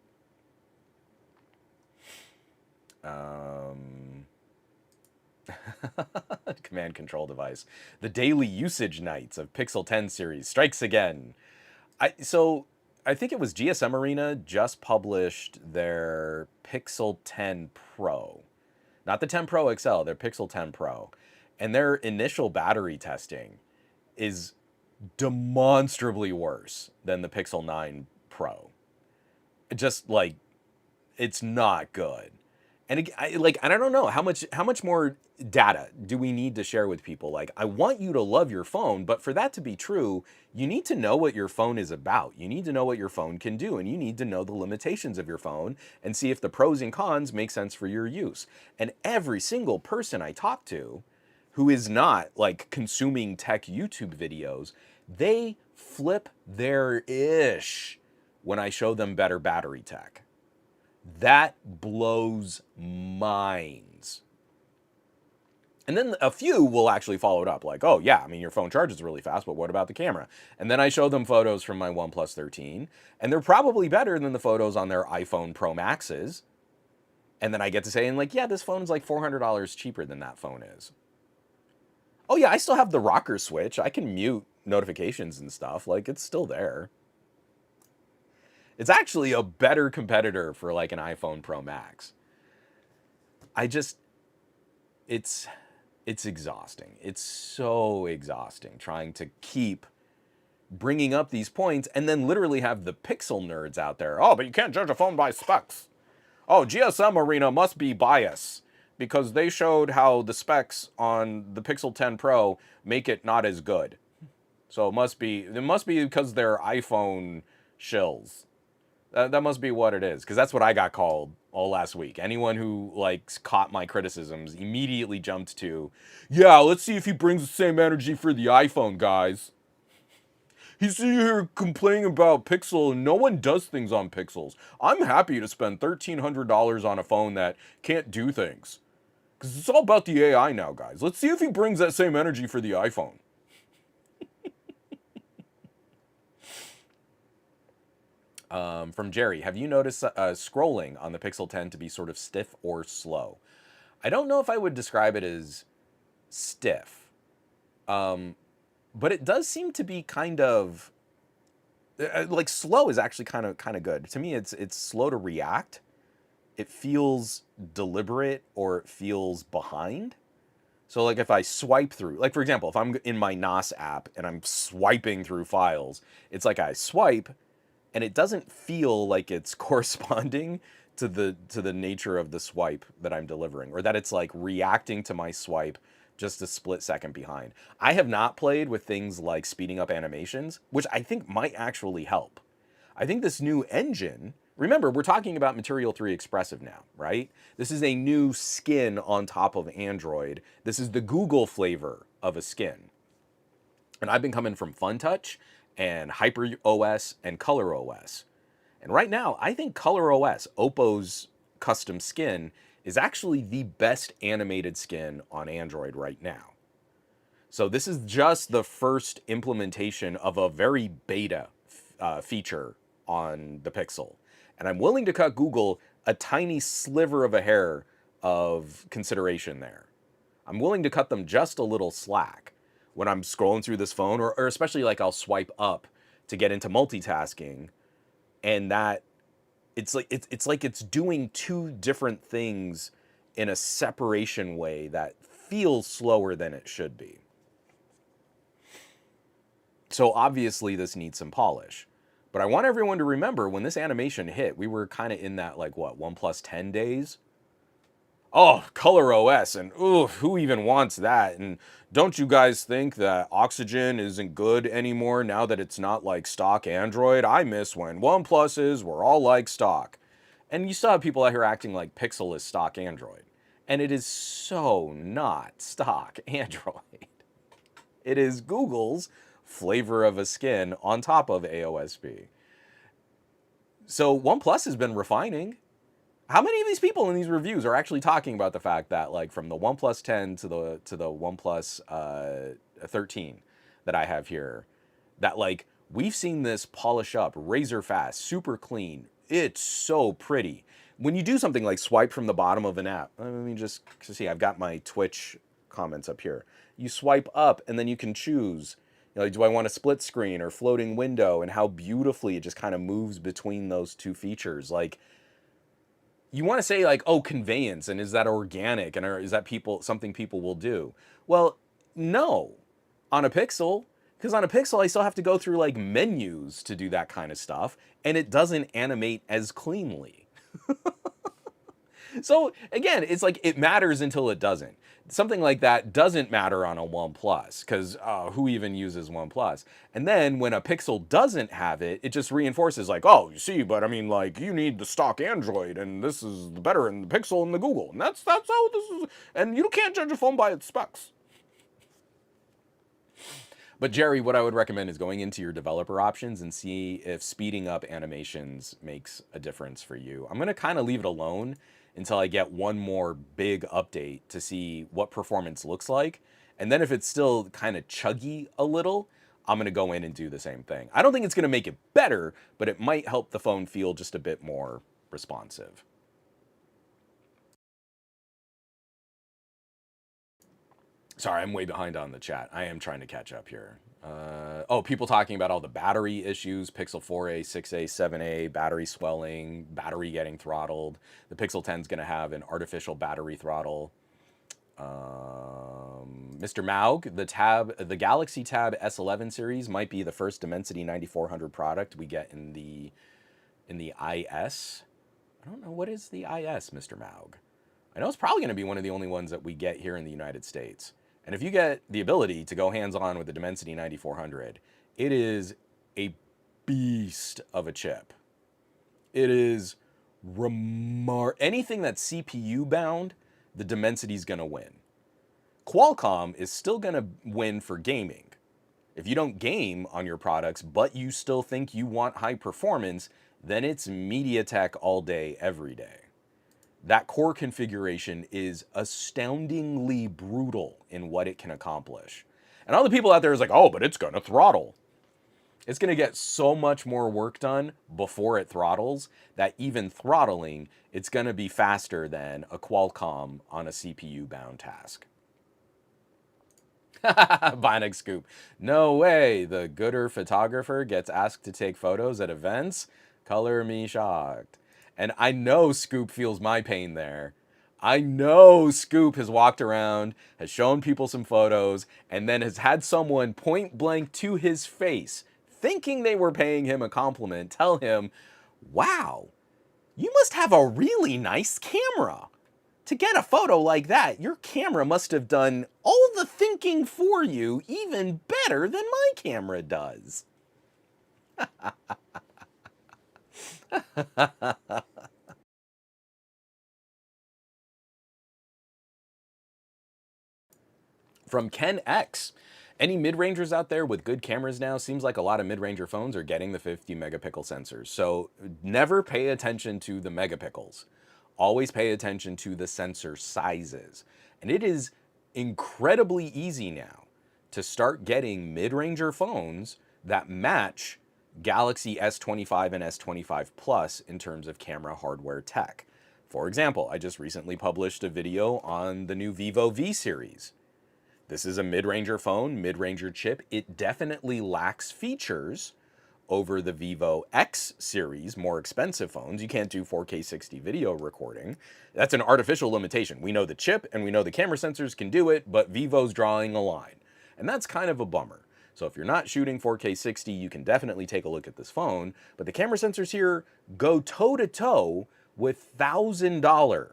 Um, command control device. The daily usage nights of Pixel 10 series strikes again. So I think it was GSM Arena just published their Pixel 10 Pro. Not the 10 Pro XL, their Pixel 10 Pro. And their initial battery testing is demonstrably worse than the Pixel 9 Pro. Just like it's not good. And I don't know how much more data do we need to share with people? Like, I want you to love your phone, but for that to be true, you need to know what your phone is about. You need to know what your phone can do, and you need to know the limitations of your phone and see if the pros and cons make sense for your use. And every single person I talk to who is not like consuming tech YouTube videos, they flip their ish when I show them better battery tech. That blows minds. And then a few will actually follow it up like, oh, yeah, I mean, your phone charges really fast, but what about the camera? And then I show them photos from my OnePlus 13, and they're probably better than the photos on their iPhone Pro Maxes. And then I get to say, like, yeah, this phone's like $400 cheaper than that phone is. Oh, yeah, I still have the rocker switch. I can mute notifications and stuff. Like, it's still there. It's actually a better competitor for like an iPhone Pro Max. I just, it's exhausting. It's so exhausting trying to keep bringing up these points and then literally have the Pixel nerds out there. Oh, but you can't judge a phone by specs. Oh, GSM Arena must be biased because they showed how the specs on the Pixel 10 Pro make it not as good. So it must be because they're iPhone shills. That must be what it is, because that's what I got called all last week. Anyone who like caught my criticisms immediately jumped to, yeah, let's see if he brings the same energy for the iPhone, guys. He's here complaining about Pixel, and no one does things on Pixels. I'm happy to spend $1,300 on a phone that can't do things, because it's all about the AI now, guys. Let's see if he brings that same energy for the iPhone. From Jerry, have you noticed scrolling on the Pixel 10 to be sort of stiff or slow? I don't know if I would describe it as stiff, but it does seem to be kind of like slow is actually kind of good. To me, it's slow to react. It feels deliberate or it feels behind. So like if I swipe through, like for example, if I'm in my NOS app and I'm swiping through files, it's like I swipe and it doesn't feel like it's corresponding to the nature of the swipe that I'm delivering, or that it's like reacting to my swipe just a split second behind. I have not played with things like speeding up animations, which I think might actually help. I think this new engine, remember, we're talking about Material 3 Expressive now, right? This is a new skin on top of Android. This is the Google flavor of a skin. And I've been coming from FunTouch and HyperOS and ColorOS. And right now, I think ColorOS, Oppo's custom skin, is actually the best animated skin on Android right now. So this is just the first implementation of a very beta feature on the Pixel. And I'm willing to cut Google a tiny sliver of a hair of consideration there. I'm willing to cut them just a little slack when I'm scrolling through this phone, or especially like I'll swipe up to get into multitasking, and that it's doing two different things in a separation way that feels slower than it should be. So obviously this needs some polish. But I want everyone to remember when this animation hit, we were kind of in that like what, OnePlus 10 days. Oh, Color OS, and ooh, who even wants that? And don't you guys think that Oxygen isn't good anymore now that it's not like stock Android? I miss when OnePluses were all like stock. And you still have people out here acting like Pixel is stock Android. And it is so not stock Android. It is Google's flavor of a skin on top of AOSP. So OnePlus has been refining. How many of these people in these reviews are actually talking about the fact that, like, from the OnePlus 10 to the OnePlus 13 that I have here, that like we've seen this polish up razor fast, super clean. It's so pretty. when you do something like swipe from the bottom of an app, let me just see, I've got my Twitch comments up here. You swipe up and then you can choose, like, do I want a split screen or floating window, and how beautifully it just kind of moves between those two features. Like, you want to say like, oh, conveyance, and is that organic, and is that something people will do? Well, no, on a Pixel, because on a Pixel I still have to go through like menus to do that kind of stuff, and it doesn't animate as cleanly. So again, it's like it matters until it doesn't. Something like that doesn't matter on a OnePlus, because who even uses OnePlus? And then when a Pixel doesn't have it, it just reinforces like, oh, you see, but I mean, like, you need the stock Android, and this is the better in the Pixel and the Google, and that's how this is. And you can't judge a phone by its specs. But Jerry, what I would recommend is going into your developer options and see if speeding up animations makes a difference for you. I'm going to kind of leave it alone until I get one more big update to see what performance looks like. And then if it's still kind of chuggy a little, I'm going to go in and do the same thing. I don't think it's going to make it better, but it might help the phone feel just a bit more responsive. Sorry, I'm way behind on the chat. I am trying to catch up here. Oh, people talking about all the battery issues, Pixel 4a, 6a, 7a, battery swelling, battery getting throttled. The Pixel 10 is going to have an artificial battery throttle. Mr. Maug, the Galaxy Tab S11 series might be the first Dimensity 9400 product we get in the IS. I don't know, what is the IS, Mr. Maug? I know it's probably going to be one of the only ones that we get here in the United States. And if you get the ability to go hands-on with the Dimensity 9400, it is a beast of a chip. It is anything that's CPU bound, the Dimensity's going to win. Qualcomm is still going to win for gaming. If you don't game on your products, but you still think you want high performance, then it's MediaTek all day, every day. That core configuration is astoundingly brutal in what it can accomplish. And all the people out there is like, oh, but it's going to throttle. It's going to get so much more work done before it throttles that even throttling, it's going to be faster than a Qualcomm on a CPU-bound task. Bionic Scoop. No way. The gooder photographer gets asked to take photos at events. Color me shocked. And I know Scoop feels my pain there. I know Scoop has walked around, has shown people some photos, and then has had someone point blank to his face, thinking they were paying him a compliment, tell him, wow, you must have a really nice camera. To get a photo like that, your camera must have done all the thinking for you even better than my camera does. From Ken X. Any mid-rangers out there with good cameras now? Seems like a lot of mid-ranger phones are getting the 50 megapixel sensors. So never pay attention to the megapixels. Always pay attention to the sensor sizes. And it is incredibly easy now to start getting mid-ranger phones that match Galaxy S25 and S25 Plus in terms of camera hardware tech. For example, I just recently published a video on the new Vivo V series. This is a mid-ranger phone, mid-ranger chip. It definitely lacks features over the Vivo X series, more expensive phones. You can't do 4K 60 video recording. That's an artificial limitation. We know the chip and we know the camera sensors can do it, but Vivo's drawing a line. And that's kind of a bummer. So if you're not shooting 4K 60, you can definitely take a look at this phone. But the camera sensors here go toe-to-toe with $1,000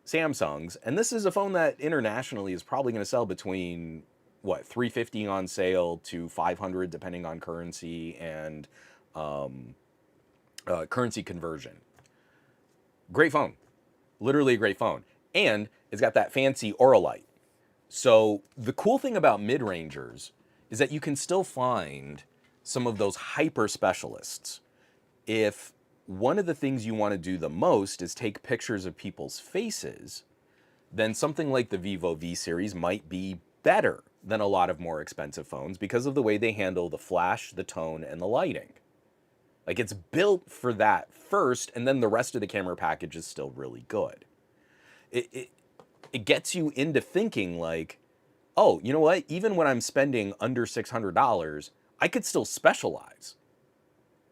Samsungs, and this is a phone that internationally is probably going to sell between what, $350 on sale to $500 depending on currency and currency conversion. Great phone, literally a great phone, and it's got that fancy Aura light. So the cool thing about mid-rangers is that you can still find some of those hyper specialists. If one of the things you want to do the most is take pictures of people's faces, then something like the Vivo V series might be better than a lot of more expensive phones because of the way they handle the flash, the tone, and the lighting. Like it's built for that first, and then the rest of the camera package is still really good. It it gets you into thinking like, oh, you know what? Even when I'm spending under $600, I could still specialize.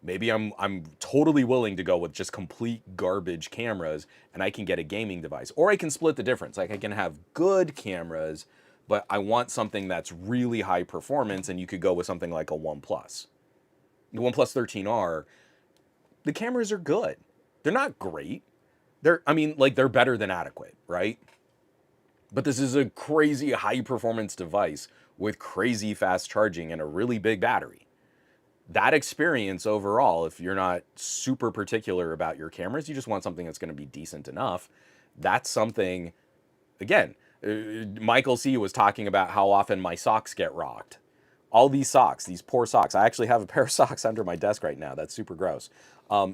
Maybe I'm totally willing to go with just complete garbage cameras and I can get a gaming device. Or I can split the difference. Like I can have good cameras, but I want something that's really high performance, and you could go with something like a OnePlus. The OnePlus 13R, the cameras are good. They're not great. I mean, like they're better than adequate, right? But this is a crazy high performance device with crazy fast charging and a really big battery. That experience overall, if you're not super particular about your cameras, you just want something that's going to be decent enough. That's something, again, Michael C was talking about how often my socks get rocked. All these socks, these poor socks. I actually have a pair of socks under my desk right now. That's super gross.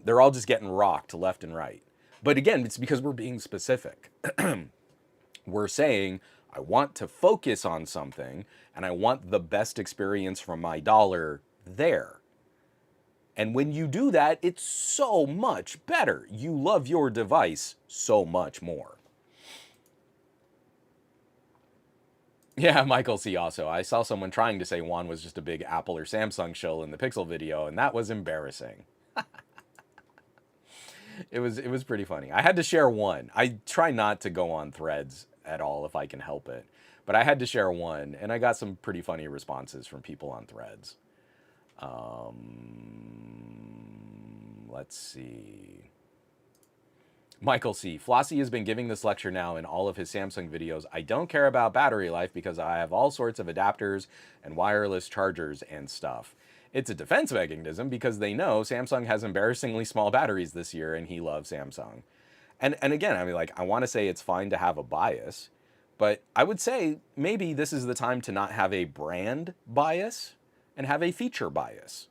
They're all just getting rocked left and right. But again, it's because we're being specific. We're saying, I want to focus on something and I want the best experience from my dollar there. And when you do that, it's so much better. You love your device so much more. Yeah, Michael C. also. I saw someone trying to say Juan was just a big Apple or Samsung shill in the Pixel video, and that was embarrassing. It was pretty funny. I had to share one. I try not to go on threads at all if I can help it. But I had to share one, and I got some pretty funny responses from people on threads. Let's see. Michael C. Flossie has been giving this lecture now in all of his Samsung videos. I don't care about battery life because I have all sorts of adapters and wireless chargers and stuff. It's a defense mechanism because they know Samsung has embarrassingly small batteries this year and he loves Samsung. And again, I mean, like, I want to say it's fine to have a bias, but I would say maybe this is the time to not have a brand bias and have a feature bias.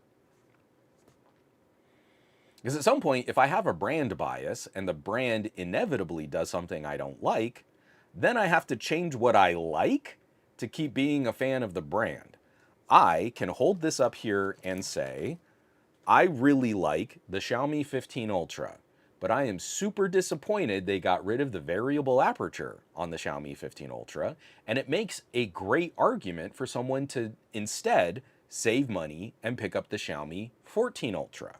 Because at some point, if I have a brand bias and the brand inevitably does something I don't like, then I have to change what I like to keep being a fan of the brand. I can hold this up here and say, I really like the Xiaomi 15 Ultra, but I am super disappointed they got rid of the variable aperture on the Xiaomi 15 Ultra, and it makes a great argument for someone to instead save money and pick up the Xiaomi 14 Ultra.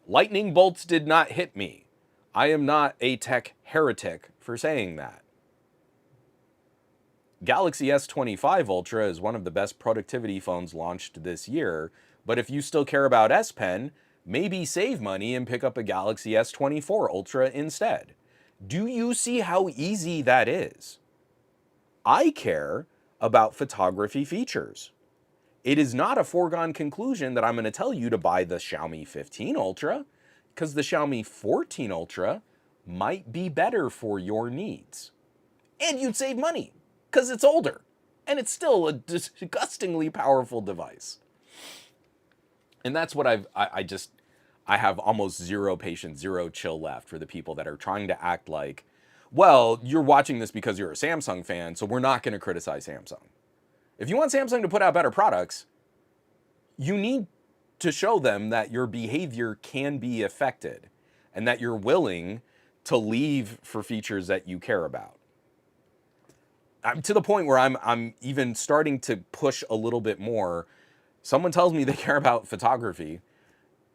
Lightning bolts did not hit me. I am not a tech heretic for saying that. Galaxy S25 Ultra is one of the best productivity phones launched this year, but if you still care about S Pen, maybe save money and pick up a Galaxy S24 Ultra instead. Do you see how easy that is? I care about photography features. It is not a foregone conclusion that I'm going to tell you to buy the Xiaomi 15 Ultra, because the Xiaomi 14 Ultra might be better for your needs. And you'd save money, because it's older, and it's still a disgustingly powerful device. And that's what I have almost zero patience, zero chill left for the people that are trying to act like, well, you're watching this because you're a Samsung fan, so we're not going to criticize Samsung. If you want Samsung to put out better products, you need to show them that your behavior can be affected and that you're willing to leave for features that you care about. I'm to the point where I'm even starting to push a little bit more. Someone tells me they care about photography,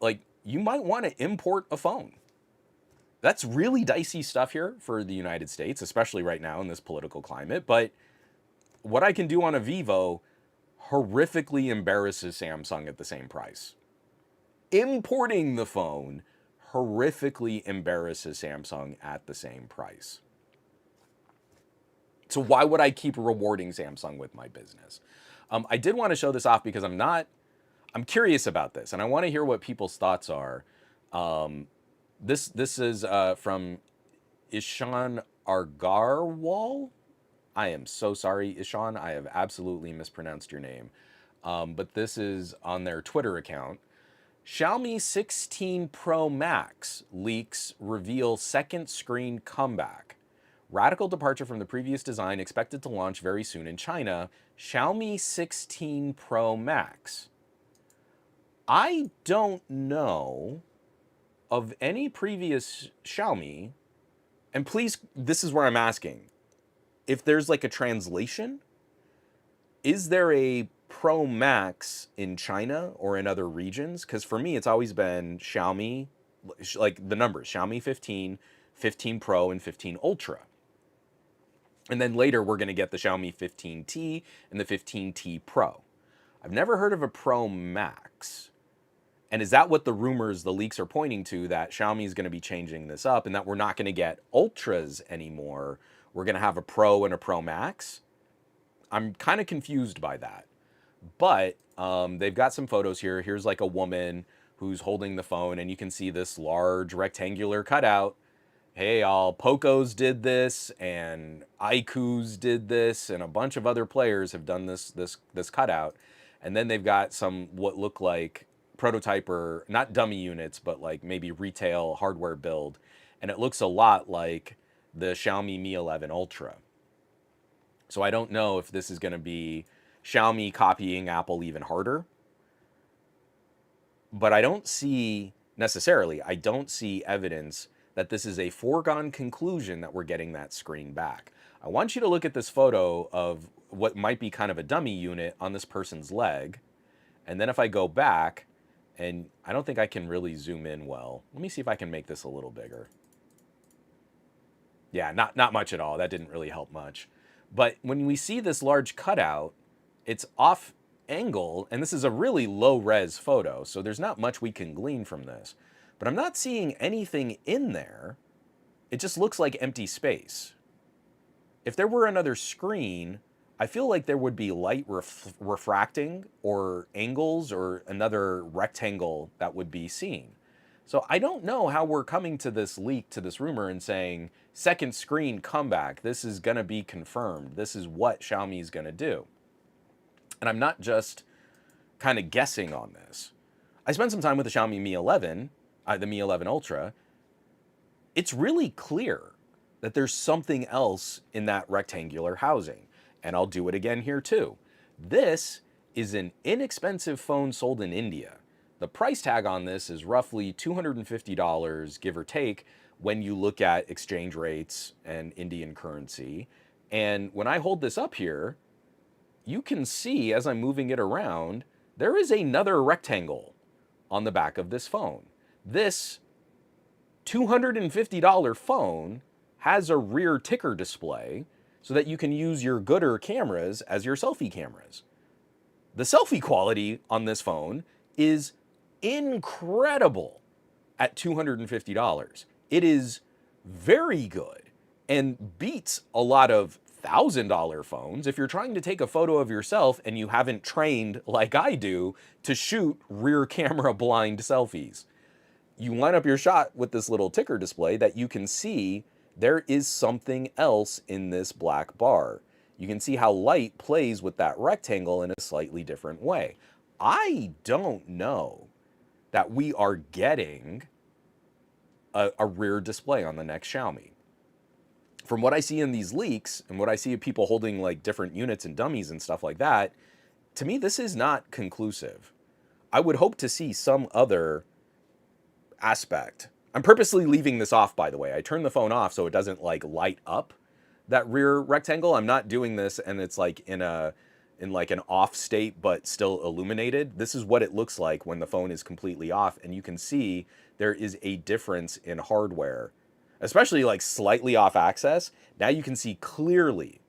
like, you might want to import a phone. That's really dicey stuff here for the United States, especially right now in this political climate, but what I can do on a Vivo horrifically embarrasses Samsung at the same price. Importing the phone horrifically embarrasses Samsung at the same price. So why would I keep rewarding Samsung with my business? I did want to show this off because I'm curious about this, and I want to hear what people's thoughts are. This is from Ishan Argarwal. I am so sorry, Ishan. I have absolutely mispronounced your name. But this is on their Twitter account. Xiaomi 16 Pro Max leaks reveal second screen comeback. Radical departure from the previous design expected to launch very soon in China. Xiaomi 16 Pro Max. I don't know of any previous Xiaomi, and please, this is where I'm asking, if there's like a translation, is there a Pro Max in China or in other regions? Because for me, it's always been Xiaomi, like the numbers, Xiaomi 15, 15 Pro, and 15 Ultra. And then later, we're going to get the Xiaomi 15T and the 15T Pro. I've never heard of a Pro Max. And is that what the rumors, the leaks are pointing to, that Xiaomi is going to be changing this up and that we're not going to get Ultras anymore? We're going to have a Pro and a Pro Max? I'm kind of confused by that. But they've got some photos here. Here's like a woman who's holding the phone, and you can see this large rectangular cutout. Hey, all Poco's did this, and iQOO's did this, and a bunch of other players have done this cutout. And then they've got some what look like prototype, or not dummy units, but like maybe retail hardware build, and it looks a lot like the Xiaomi Mi 11 Ultra. So I don't know if this is going to be Xiaomi copying Apple even harder, but I don't see necessarily, I don't see evidence that this is a foregone conclusion that we're getting that screen back. I want you to look at this photo of what might be kind of a dummy unit on this person's leg. And then if I go back, and I don't think I can really zoom in well. Let me see if I can make this a little bigger. Yeah, not much at all. That didn't really help much. But when we see this large cutout, it's off angle, and this is a really low res photo, so there's not much we can glean from this. But I'm not seeing anything in there. It just looks like empty space. If there were another screen, I feel like there would be light refracting or angles or another rectangle that would be seen. So I don't know how we're coming to this leak, to this rumor, and saying, second screen comeback, this is going to be confirmed. This is what Xiaomi is going to do. And I'm not just kind of guessing on this. I spent some time with the Xiaomi Mi 11, the Mi 11 Ultra. It's really clear that there's something else in that rectangular housing. And I'll do it again here too. This is an inexpensive phone sold in India. The price tag on this is roughly $250, give or take, when you look at exchange rates and Indian currency. And when I hold this up here, you can see as I'm moving it around, there is another rectangle on the back of this phone. This $250 phone has a rear ticker display so that you can use your gooder cameras as your selfie cameras. The selfie quality on this phone is incredible at $250. It is very good and beats a lot of $1,000 phones if you're trying to take a photo of yourself and you haven't trained like I do to shoot rear camera blind selfies. You line up your shot with this little ticker display that you can see there is something else in this black bar. You can see how light plays with that rectangle in a slightly different way. I don't know that we are getting a rear display on the next Xiaomi. From what I see in these leaks and what I see of people holding like different units and dummies and stuff like that, to me, this is not conclusive. I would hope to see some other aspect. I'm purposely leaving this off, by the way. I turned the phone off so it doesn't like light up that rear rectangle. I'm not doing this and it's like in like an off state but still illuminated. This is what it looks like when the phone is completely off, and you can see there is a difference in hardware, especially like slightly off axis. Now you can see clearly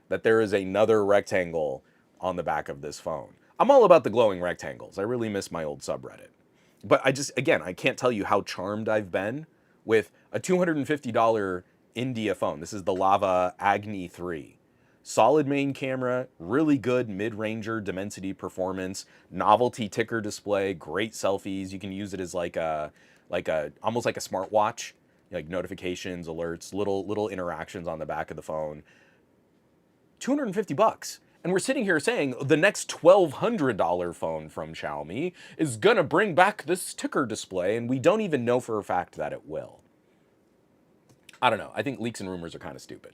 that there is another rectangle on the back of this phone. I'm all about the glowing rectangles. I really miss my old subreddit. But again, I can't tell you how charmed I've been with a $250 India phone. This is the Lava Agni 3. Solid main camera, really good mid-ranger Dimensity performance, novelty ticker display, great selfies. You can use it as like a almost like a smartwatch, like notifications, alerts, little interactions on the back of the phone. $250. And we're sitting here saying the next $1,200 phone from Xiaomi is gonna bring back this ticker display, and we don't even know for a fact that it will. I don't know. I think leaks and rumors are kind of stupid.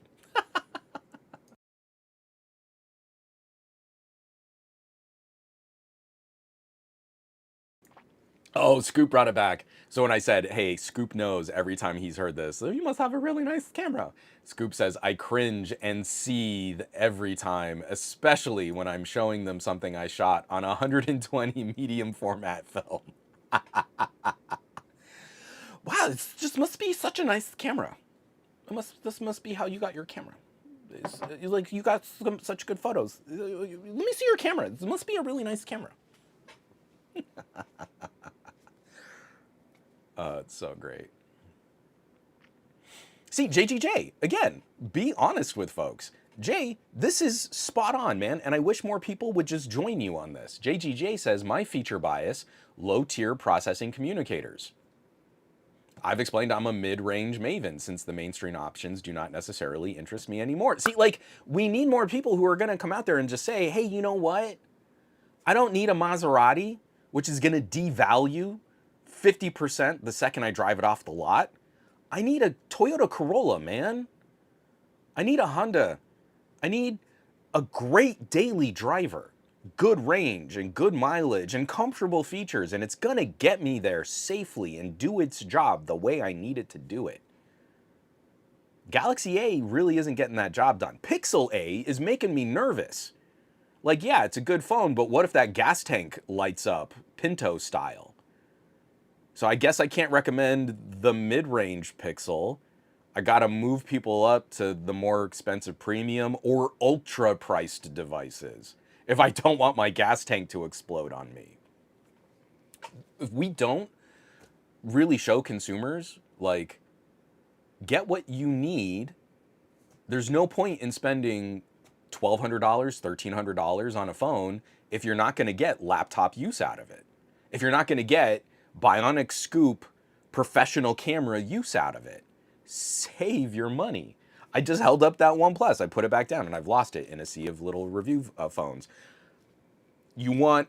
Oh, Scoop brought it back. So when I said, hey, Scoop knows every time he's heard this, so you must have a really nice camera. Scoop says, I cringe and seethe every time, especially when I'm showing them something I shot on a 120 medium format film. Wow, this just must be such a nice camera. This must be how you got your camera. Like you got such good photos. Let me see your camera. This must be a really nice camera. It's so great. See, JGJ, again, be honest with folks. Jay, this is spot on, man, and I wish more people would just join you on this. JGJ says, my feature bias, low-tier processing communicators. I've explained I'm a mid-range maven since the mainstream options do not necessarily interest me anymore. See, like, we need more people who are going to come out there and just say, hey, you know what? I don't need a Maserati, which is going to devalue 50% the second I drive it off the lot. I need a Toyota Corolla, man. I need a Honda. I need a great daily driver, good range and good mileage and comfortable features, and it's gonna get me there safely and do its job the way I need it to do it. Galaxy A really isn't getting that job done. Pixel A is making me nervous. Like, yeah, it's a good phone, but what if that gas tank lights up Pinto style? So I guess I can't recommend the mid-range Pixel. I gotta move people up to the more expensive premium or ultra-priced devices if I don't want my gas tank to explode on me. If we don't really show consumers, like, get what you need, there's no point in spending $1,200, $1,300 on a phone if you're not gonna get laptop use out of it. If you're not gonna get Bionic Scoop professional camera use out of it. Save your money. I just held up that OnePlus. I put it back down and I've lost it in a sea of little review phones. You want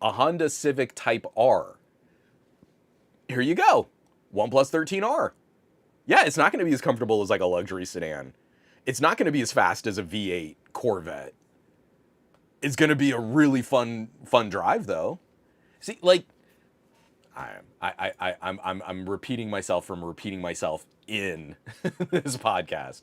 a Honda Civic Type R. Here you go. OnePlus 13R. Yeah, it's not going to be as comfortable as like a luxury sedan. It's not going to be as fast as a V8 Corvette. It's going to be a really fun drive though. See, like, I'm repeating myself from repeating myself in this podcast.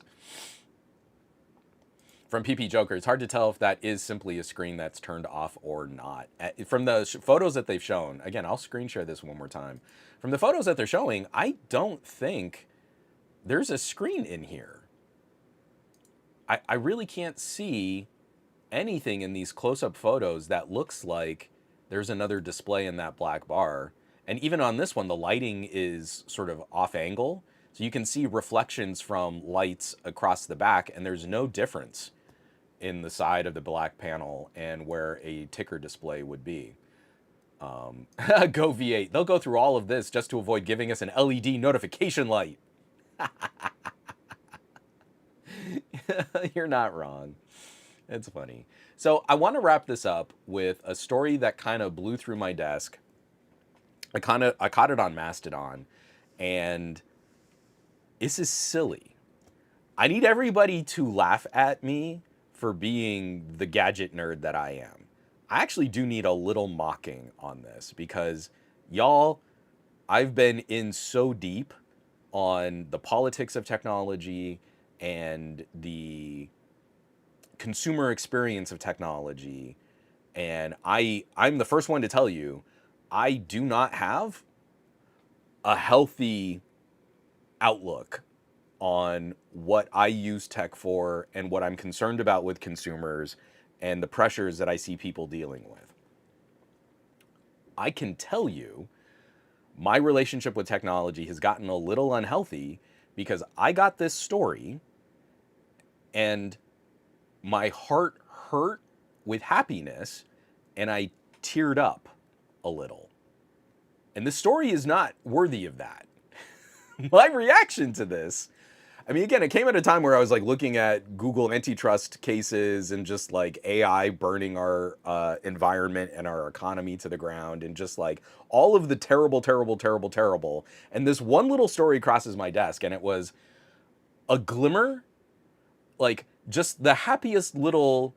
From PP Joker, it's hard to tell if that is simply a screen that's turned off or not. From the photos that they've shown, again, I'll screen share this one more time. From the photos that they're showing, I don't think there's a screen in here. I really can't see anything in these close-up photos that looks like there's another display in that black bar. And even on this one, the lighting is sort of off angle. So you can see reflections from lights across the back, and there's no difference in the side of the black panel and where a ticker display would be. Go V8. They'll go through all of this just to avoid giving us an LED notification light. You're not wrong. It's funny. So I want to wrap this up with a story that kind of blew through my desk. I caught it on Mastodon, and this is silly. I need everybody to laugh at me for being the gadget nerd that I am. I actually do need a little mocking on this because, y'all, I've been in so deep on the politics of technology and the consumer experience of technology, and I'm the first one to tell you, I do not have a healthy outlook on what I use tech for and what I'm concerned about with consumers and the pressures that I see people dealing with. I can tell you my relationship with technology has gotten a little unhealthy because I got this story and my heart hurt with happiness and I teared up a little. And the story is not worthy of that. My reaction to this, I mean, again, it came at a time where I was like looking at Google antitrust cases and just like AI burning our environment and our economy to the ground and just like all of the terrible, terrible, terrible, terrible. And this one little story crosses my desk and it was a glimmer, like just the happiest little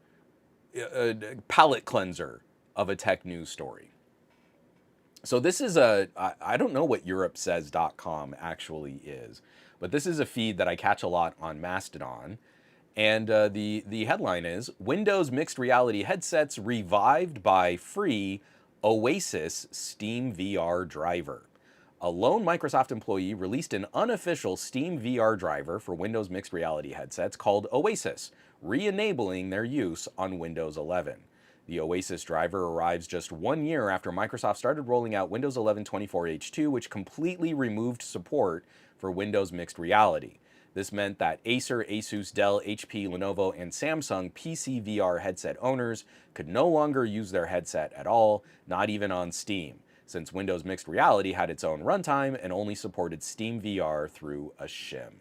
palate cleanser of a tech news story. So this is I don't know what EuropeSays.com actually is, but this is a feed that I catch a lot on Mastodon. And the headline is Windows mixed reality headsets revived by free Oasis Steam VR driver. A lone Microsoft employee released an unofficial Steam VR driver for Windows mixed reality headsets called Oasis, re-enabling their use on Windows 11. The Oasis driver arrives just 1 year after Microsoft started rolling out Windows 11 24H2, which completely removed support for Windows mixed reality. This meant that Acer, Asus, Dell, HP, Lenovo, and Samsung PC VR headset owners could no longer use their headset at all, not even on Steam, since Windows Mixed Reality had its own runtime and only supported Steam VR through a shim.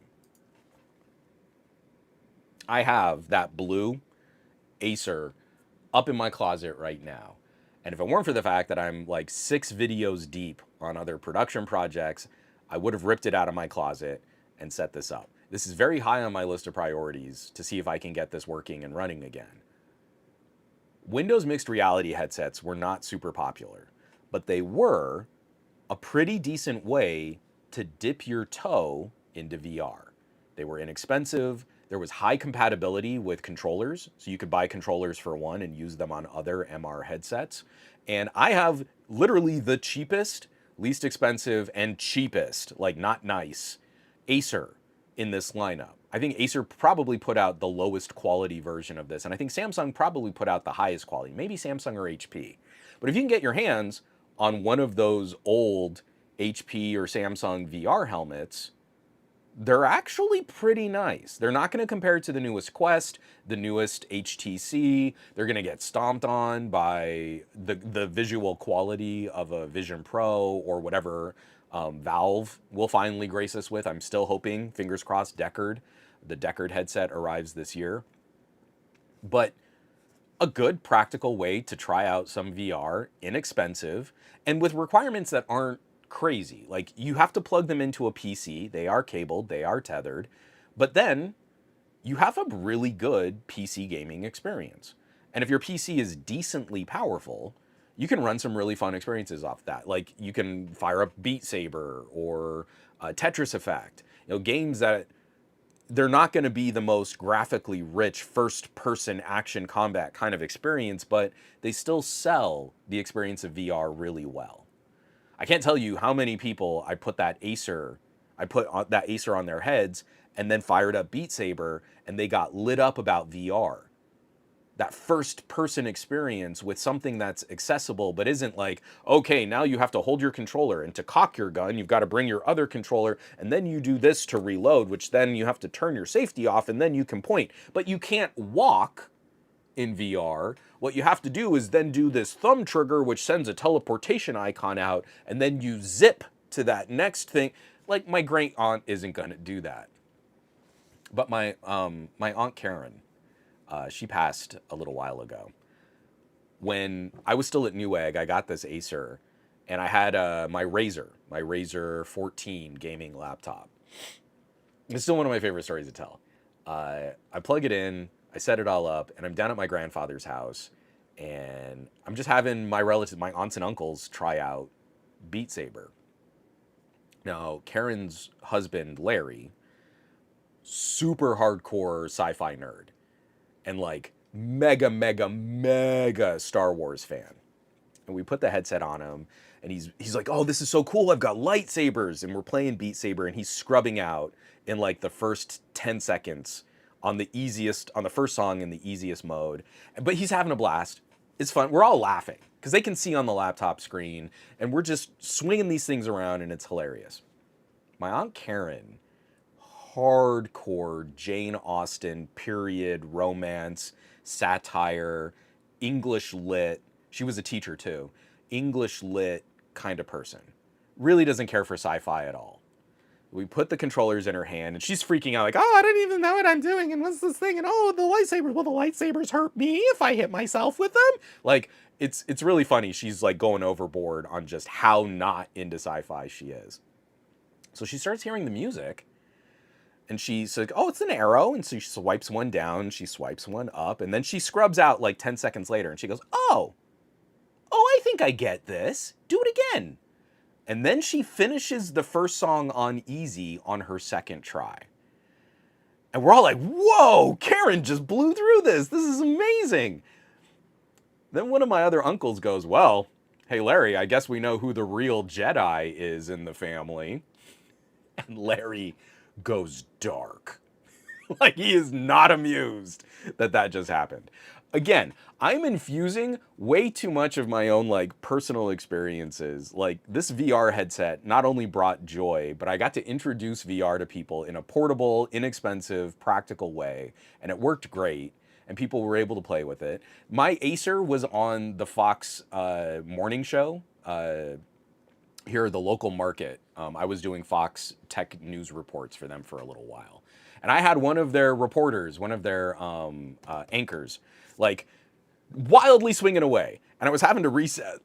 I have that blue Acer up in my closet right now. And if it weren't for the fact that I'm like 6 videos deep on other production projects, I would have ripped it out of my closet and set this up. This is very high on my list of priorities to see if I can get this working and running again. Windows mixed reality headsets were not super popular, but they were a pretty decent way to dip your toe into VR. They were inexpensive. There was high compatibility with controllers, so you could buy controllers for one and use them on other MR headsets. And I have literally the cheapest, least expensive, and cheapest, like not nice, Acer in this lineup. I think Acer probably put out the lowest quality version of this, and I think Samsung probably put out the highest quality, maybe Samsung or HP. But if you can get your hands on one of those old HP or Samsung VR helmets, they're actually pretty nice. They're not going to compare to the newest Quest, the newest HTC. They're going to get stomped on by the visual quality of a Vision Pro or whatever Valve will finally grace us with. I'm still hoping, fingers crossed, the Deckard headset arrives this year. But a good practical way to try out some VR, inexpensive, and with requirements that aren't crazy. Like, you have to plug them into a PC, they are cabled, they are tethered, but then you have a really good PC gaming experience. And if your PC is decently powerful, you can run some really fun experiences off that. Like, you can fire up Beat Saber or Tetris Effect, games that they're not going to be the most graphically rich first-person action combat kind of experience, but they still sell the experience of VR really well. I can't tell you how many people I put that Acer on their heads and then fired up Beat Saber and they got lit up about VR. That first person experience with something that's accessible but isn't like, okay, now you have to hold your controller, and to cock your gun, you've got to bring your other controller, and then you do this to reload, which then you have to turn your safety off, and then you can point. But you can't walk in VR. What you have to do is then do this thumb trigger, which sends a teleportation icon out, and then you zip to that next thing. Like, my great aunt isn't going to do that. But my Aunt Karen, she passed a little while ago. When I was still at Newegg, I got this Acer, and I had my Razer 14 gaming laptop. It's still one of my favorite stories to tell. I plug it in, I set it all up, and I'm down at my grandfather's house, and I'm just having my relatives, my aunts and uncles, try out Beat Saber. Now, Karen's husband, Larry, super hardcore sci-fi nerd, and like mega, mega, mega Star Wars fan. And we put the headset on him, and he's like, oh, this is so cool, I've got lightsabers, and we're playing Beat Saber, and he's scrubbing out in like the first 10 seconds on the first song in the easiest mode. But he's having a blast. It's fun. We're all laughing because they can see on the laptop screen, and we're just swinging these things around, and it's hilarious. My Aunt Karen, hardcore Jane Austen period romance, satire, English lit. She was a teacher too. English lit kind of person. Really doesn't care for sci-fi at all. We put the controllers in her hand, and she's freaking out like, oh, I don't even know what I'm doing, and what's this thing, and oh, the lightsabers, will the lightsabers hurt me if I hit myself with them? Like, it's really funny. She's like going overboard on just how not into sci-fi she is. So she starts hearing the music, and she's like, oh, it's an arrow, and so she swipes one down, she swipes one up, and then she scrubs out like 10 seconds later, and she goes, oh, I think I get this. Do it again. And then she finishes the first song on easy on her second try. And we're all like, whoa, Karen just blew through this. This is amazing. Then one of my other uncles goes, well, hey, Larry, I guess we know who the real Jedi is in the family. And Larry goes dark. Like, he is not amused that that just happened. Again, I'm infusing way too much of my own like personal experiences. Like, this VR headset not only brought joy, but I got to introduce VR to people in a portable, inexpensive, practical way, and it worked great. And people were able to play with it. My Acer was on the Fox morning show here at the local market. I was doing Fox tech news reports for them for a little while. And I had one of their reporters, one of their anchors, like wildly swinging away. And I was having to reset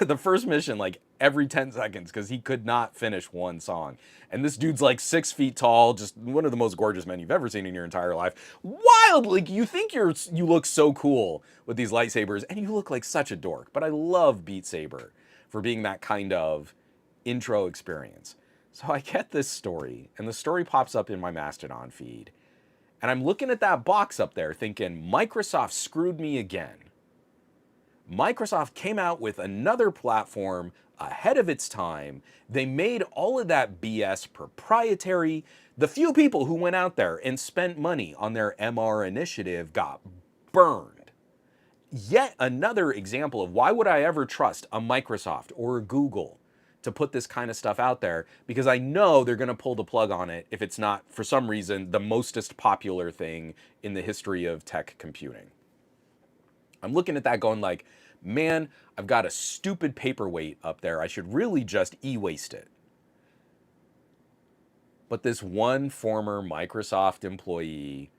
the first mission like every 10 seconds because he could not finish one song. And this dude's like 6 feet tall, just one of the most gorgeous men you've ever seen in your entire life. Wildly, you think you look so cool with these lightsabers, and you look like such a dork. But I love Beat Saber for being that kind of intro experience. So I get this story, and the story pops up in my Mastodon feed. And I'm looking at that box up there thinking, Microsoft screwed me again. Microsoft came out with another platform ahead of its time. They made all of that BS proprietary. The few people who went out there and spent money on their MR initiative got burned. Yet another example of why would I ever trust a Microsoft or a Google to put this kind of stuff out there, because I know they're going to pull the plug on it if it's not, for some reason, the mostest popular thing in the history of tech computing. I'm looking at that going like, man, I've got a stupid paperweight up there. I should really just e-waste it. But this one former Microsoft employee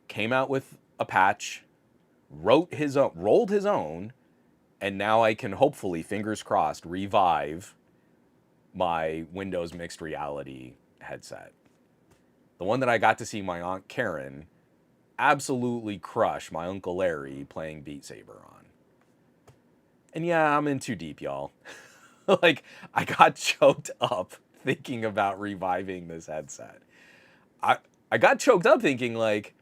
came out with a patch, rolled his own, and now I can hopefully, fingers crossed, revive my Windows mixed reality headset. The one that I got to see my Aunt Karen absolutely crush my Uncle Larry playing Beat Saber on. And yeah, I'm in too deep, y'all. Like, I got choked up thinking about reviving this headset. I got choked up thinking, like,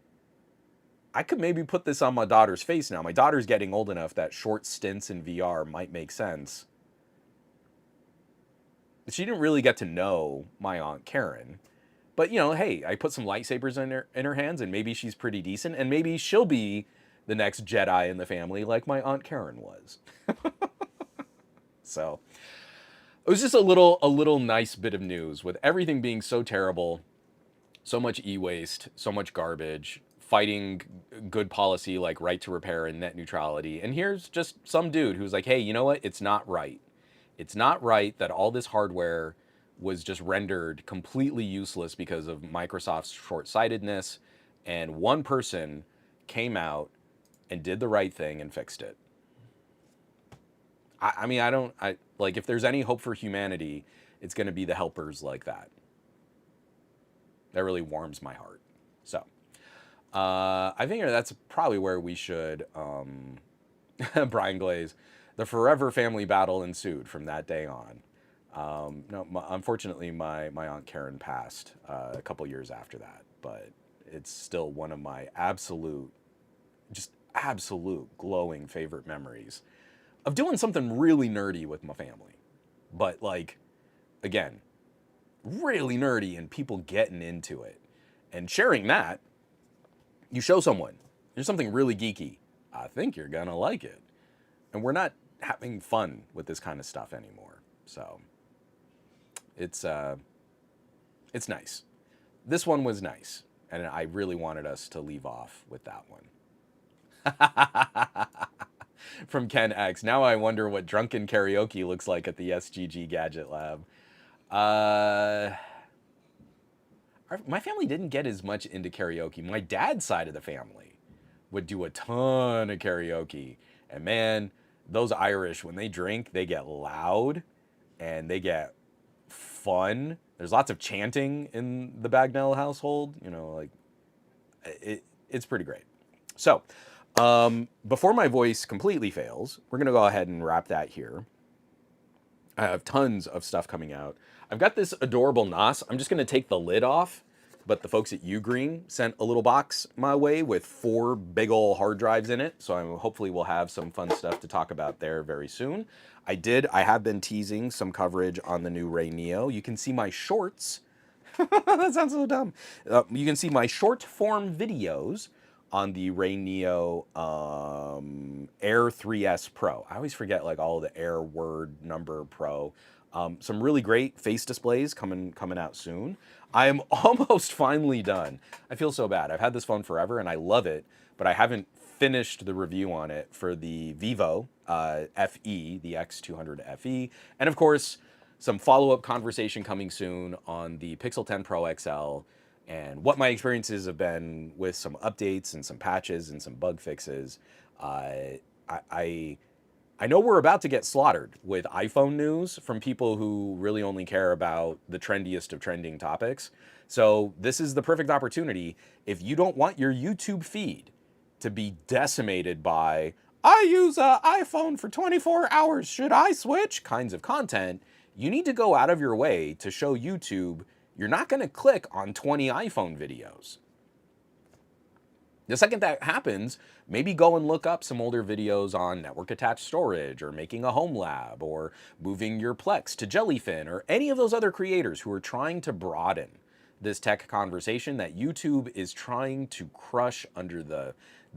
I could maybe put this on my daughter's face now. My daughter's getting old enough that short stints in VR might make sense. She didn't really get to know my Aunt Karen. But, you know, hey, I put some lightsabers in her hands, and maybe she's pretty decent, and maybe she'll be the next Jedi in the family like my Aunt Karen was. So, it was just a little nice bit of news with everything being so terrible, so much e-waste, so much garbage, fighting good policy like right to repair and net neutrality. And here's just some dude who's like, hey, you know what? It's not right. It's not right that all this hardware was just rendered completely useless because of Microsoft's short-sightedness, and one person came out and did the right thing and fixed it. I mean, like, if there's any hope for humanity, it's going to be the helpers like that. That really warms my heart. So, I think that's probably where we should, Brian Glaze, the forever family battle ensued from that day on. No, unfortunately, my Aunt Karen passed a couple years after that, but it's still one of my absolute glowing favorite memories of doing something really nerdy with my family. But, like, again, really nerdy and people getting into it and sharing that. You show someone there's something really geeky, I think you're gonna like it. And we're not having fun with this kind of stuff anymore. So it's nice. This one was nice, and I really wanted us to leave off with that one. From Ken X. Now I wonder what drunken karaoke looks like at the SGG Gadget Lab. My family didn't get as much into karaoke. My dad's side of the family would do a ton of karaoke. And man, those Irish, when they drink, they get loud and they get fun. There's lots of chanting in the Bagnell household. You know, like, it's pretty great. So, Before my voice completely fails, we're going to go ahead and wrap that here. I have tons of stuff coming out. I've got this adorable NOS. I'm just going to take the lid off, but the folks at Ugreen sent a little box my way with 4 big ol' hard drives in it, so hopefully we'll have some fun stuff to talk about there very soon. I have been teasing some coverage on the new Ray Neo. You can see my shorts. That sounds so dumb. You can see my short form videos on the Ray Neo Air 3S Pro. I always forget like all of the Air word number Pro. Some really great face displays coming out soon. I am almost finally done. I feel so bad. I've had this phone forever and I love it, but I haven't finished the review on it for the Vivo FE, the X200 FE, and of course some follow-up conversation coming soon on the Pixel 10 Pro XL and what my experiences have been with some updates and some patches and some bug fixes. I know we're about to get slaughtered with iPhone news from people who really only care about the trendiest of trending topics. So this is the perfect opportunity. If you don't want your YouTube feed to be decimated by, I use an iPhone for 24 hours, should I switch? Kinds of content, you need to go out of your way to show YouTube you're not going to click on 20 iPhone videos. The second that happens, maybe go and look up some older videos on network attached storage or making a home lab or moving your Plex to Jellyfin or any of those other creators who are trying to broaden this tech conversation that YouTube is trying to crush under the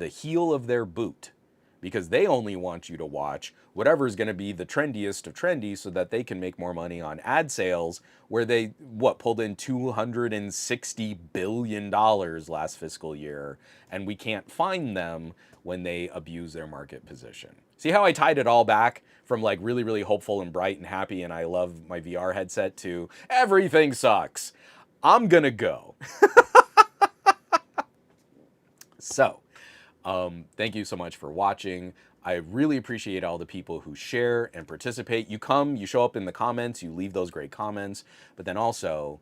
heel of their boot, because they only want you to watch whatever is going to be the trendiest of trendy so that they can make more money on ad sales, where they, pulled in $260 billion last fiscal year, and we can't find them when they abuse their market position. See how I tied it all back from like really, really hopeful and bright and happy and I love my VR headset to everything sucks. I'm gonna go. So, thank you so much for watching. I really appreciate all the people who share and participate. You come, you show up in the comments, you leave those great comments, but then also,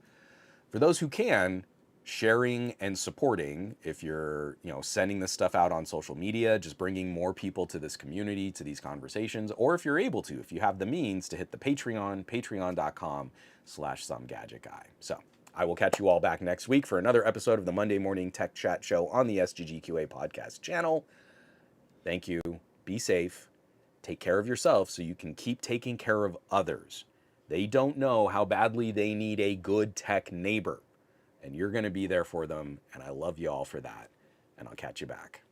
for those who can, sharing and supporting, if you're, sending this stuff out on social media, just bringing more people to this community, to these conversations, or if you're able to, if you have the means to hit the Patreon, patreon.com/somegadgetguy. So, I will catch you all back next week for another episode of the Monday Morning Tech Chat Show on the SGGQA podcast channel. Thank you. Be safe. Take care of yourself so you can keep taking care of others. They don't know how badly they need a good tech neighbor, and you're going to be there for them, and I love you all for that, and I'll catch you back.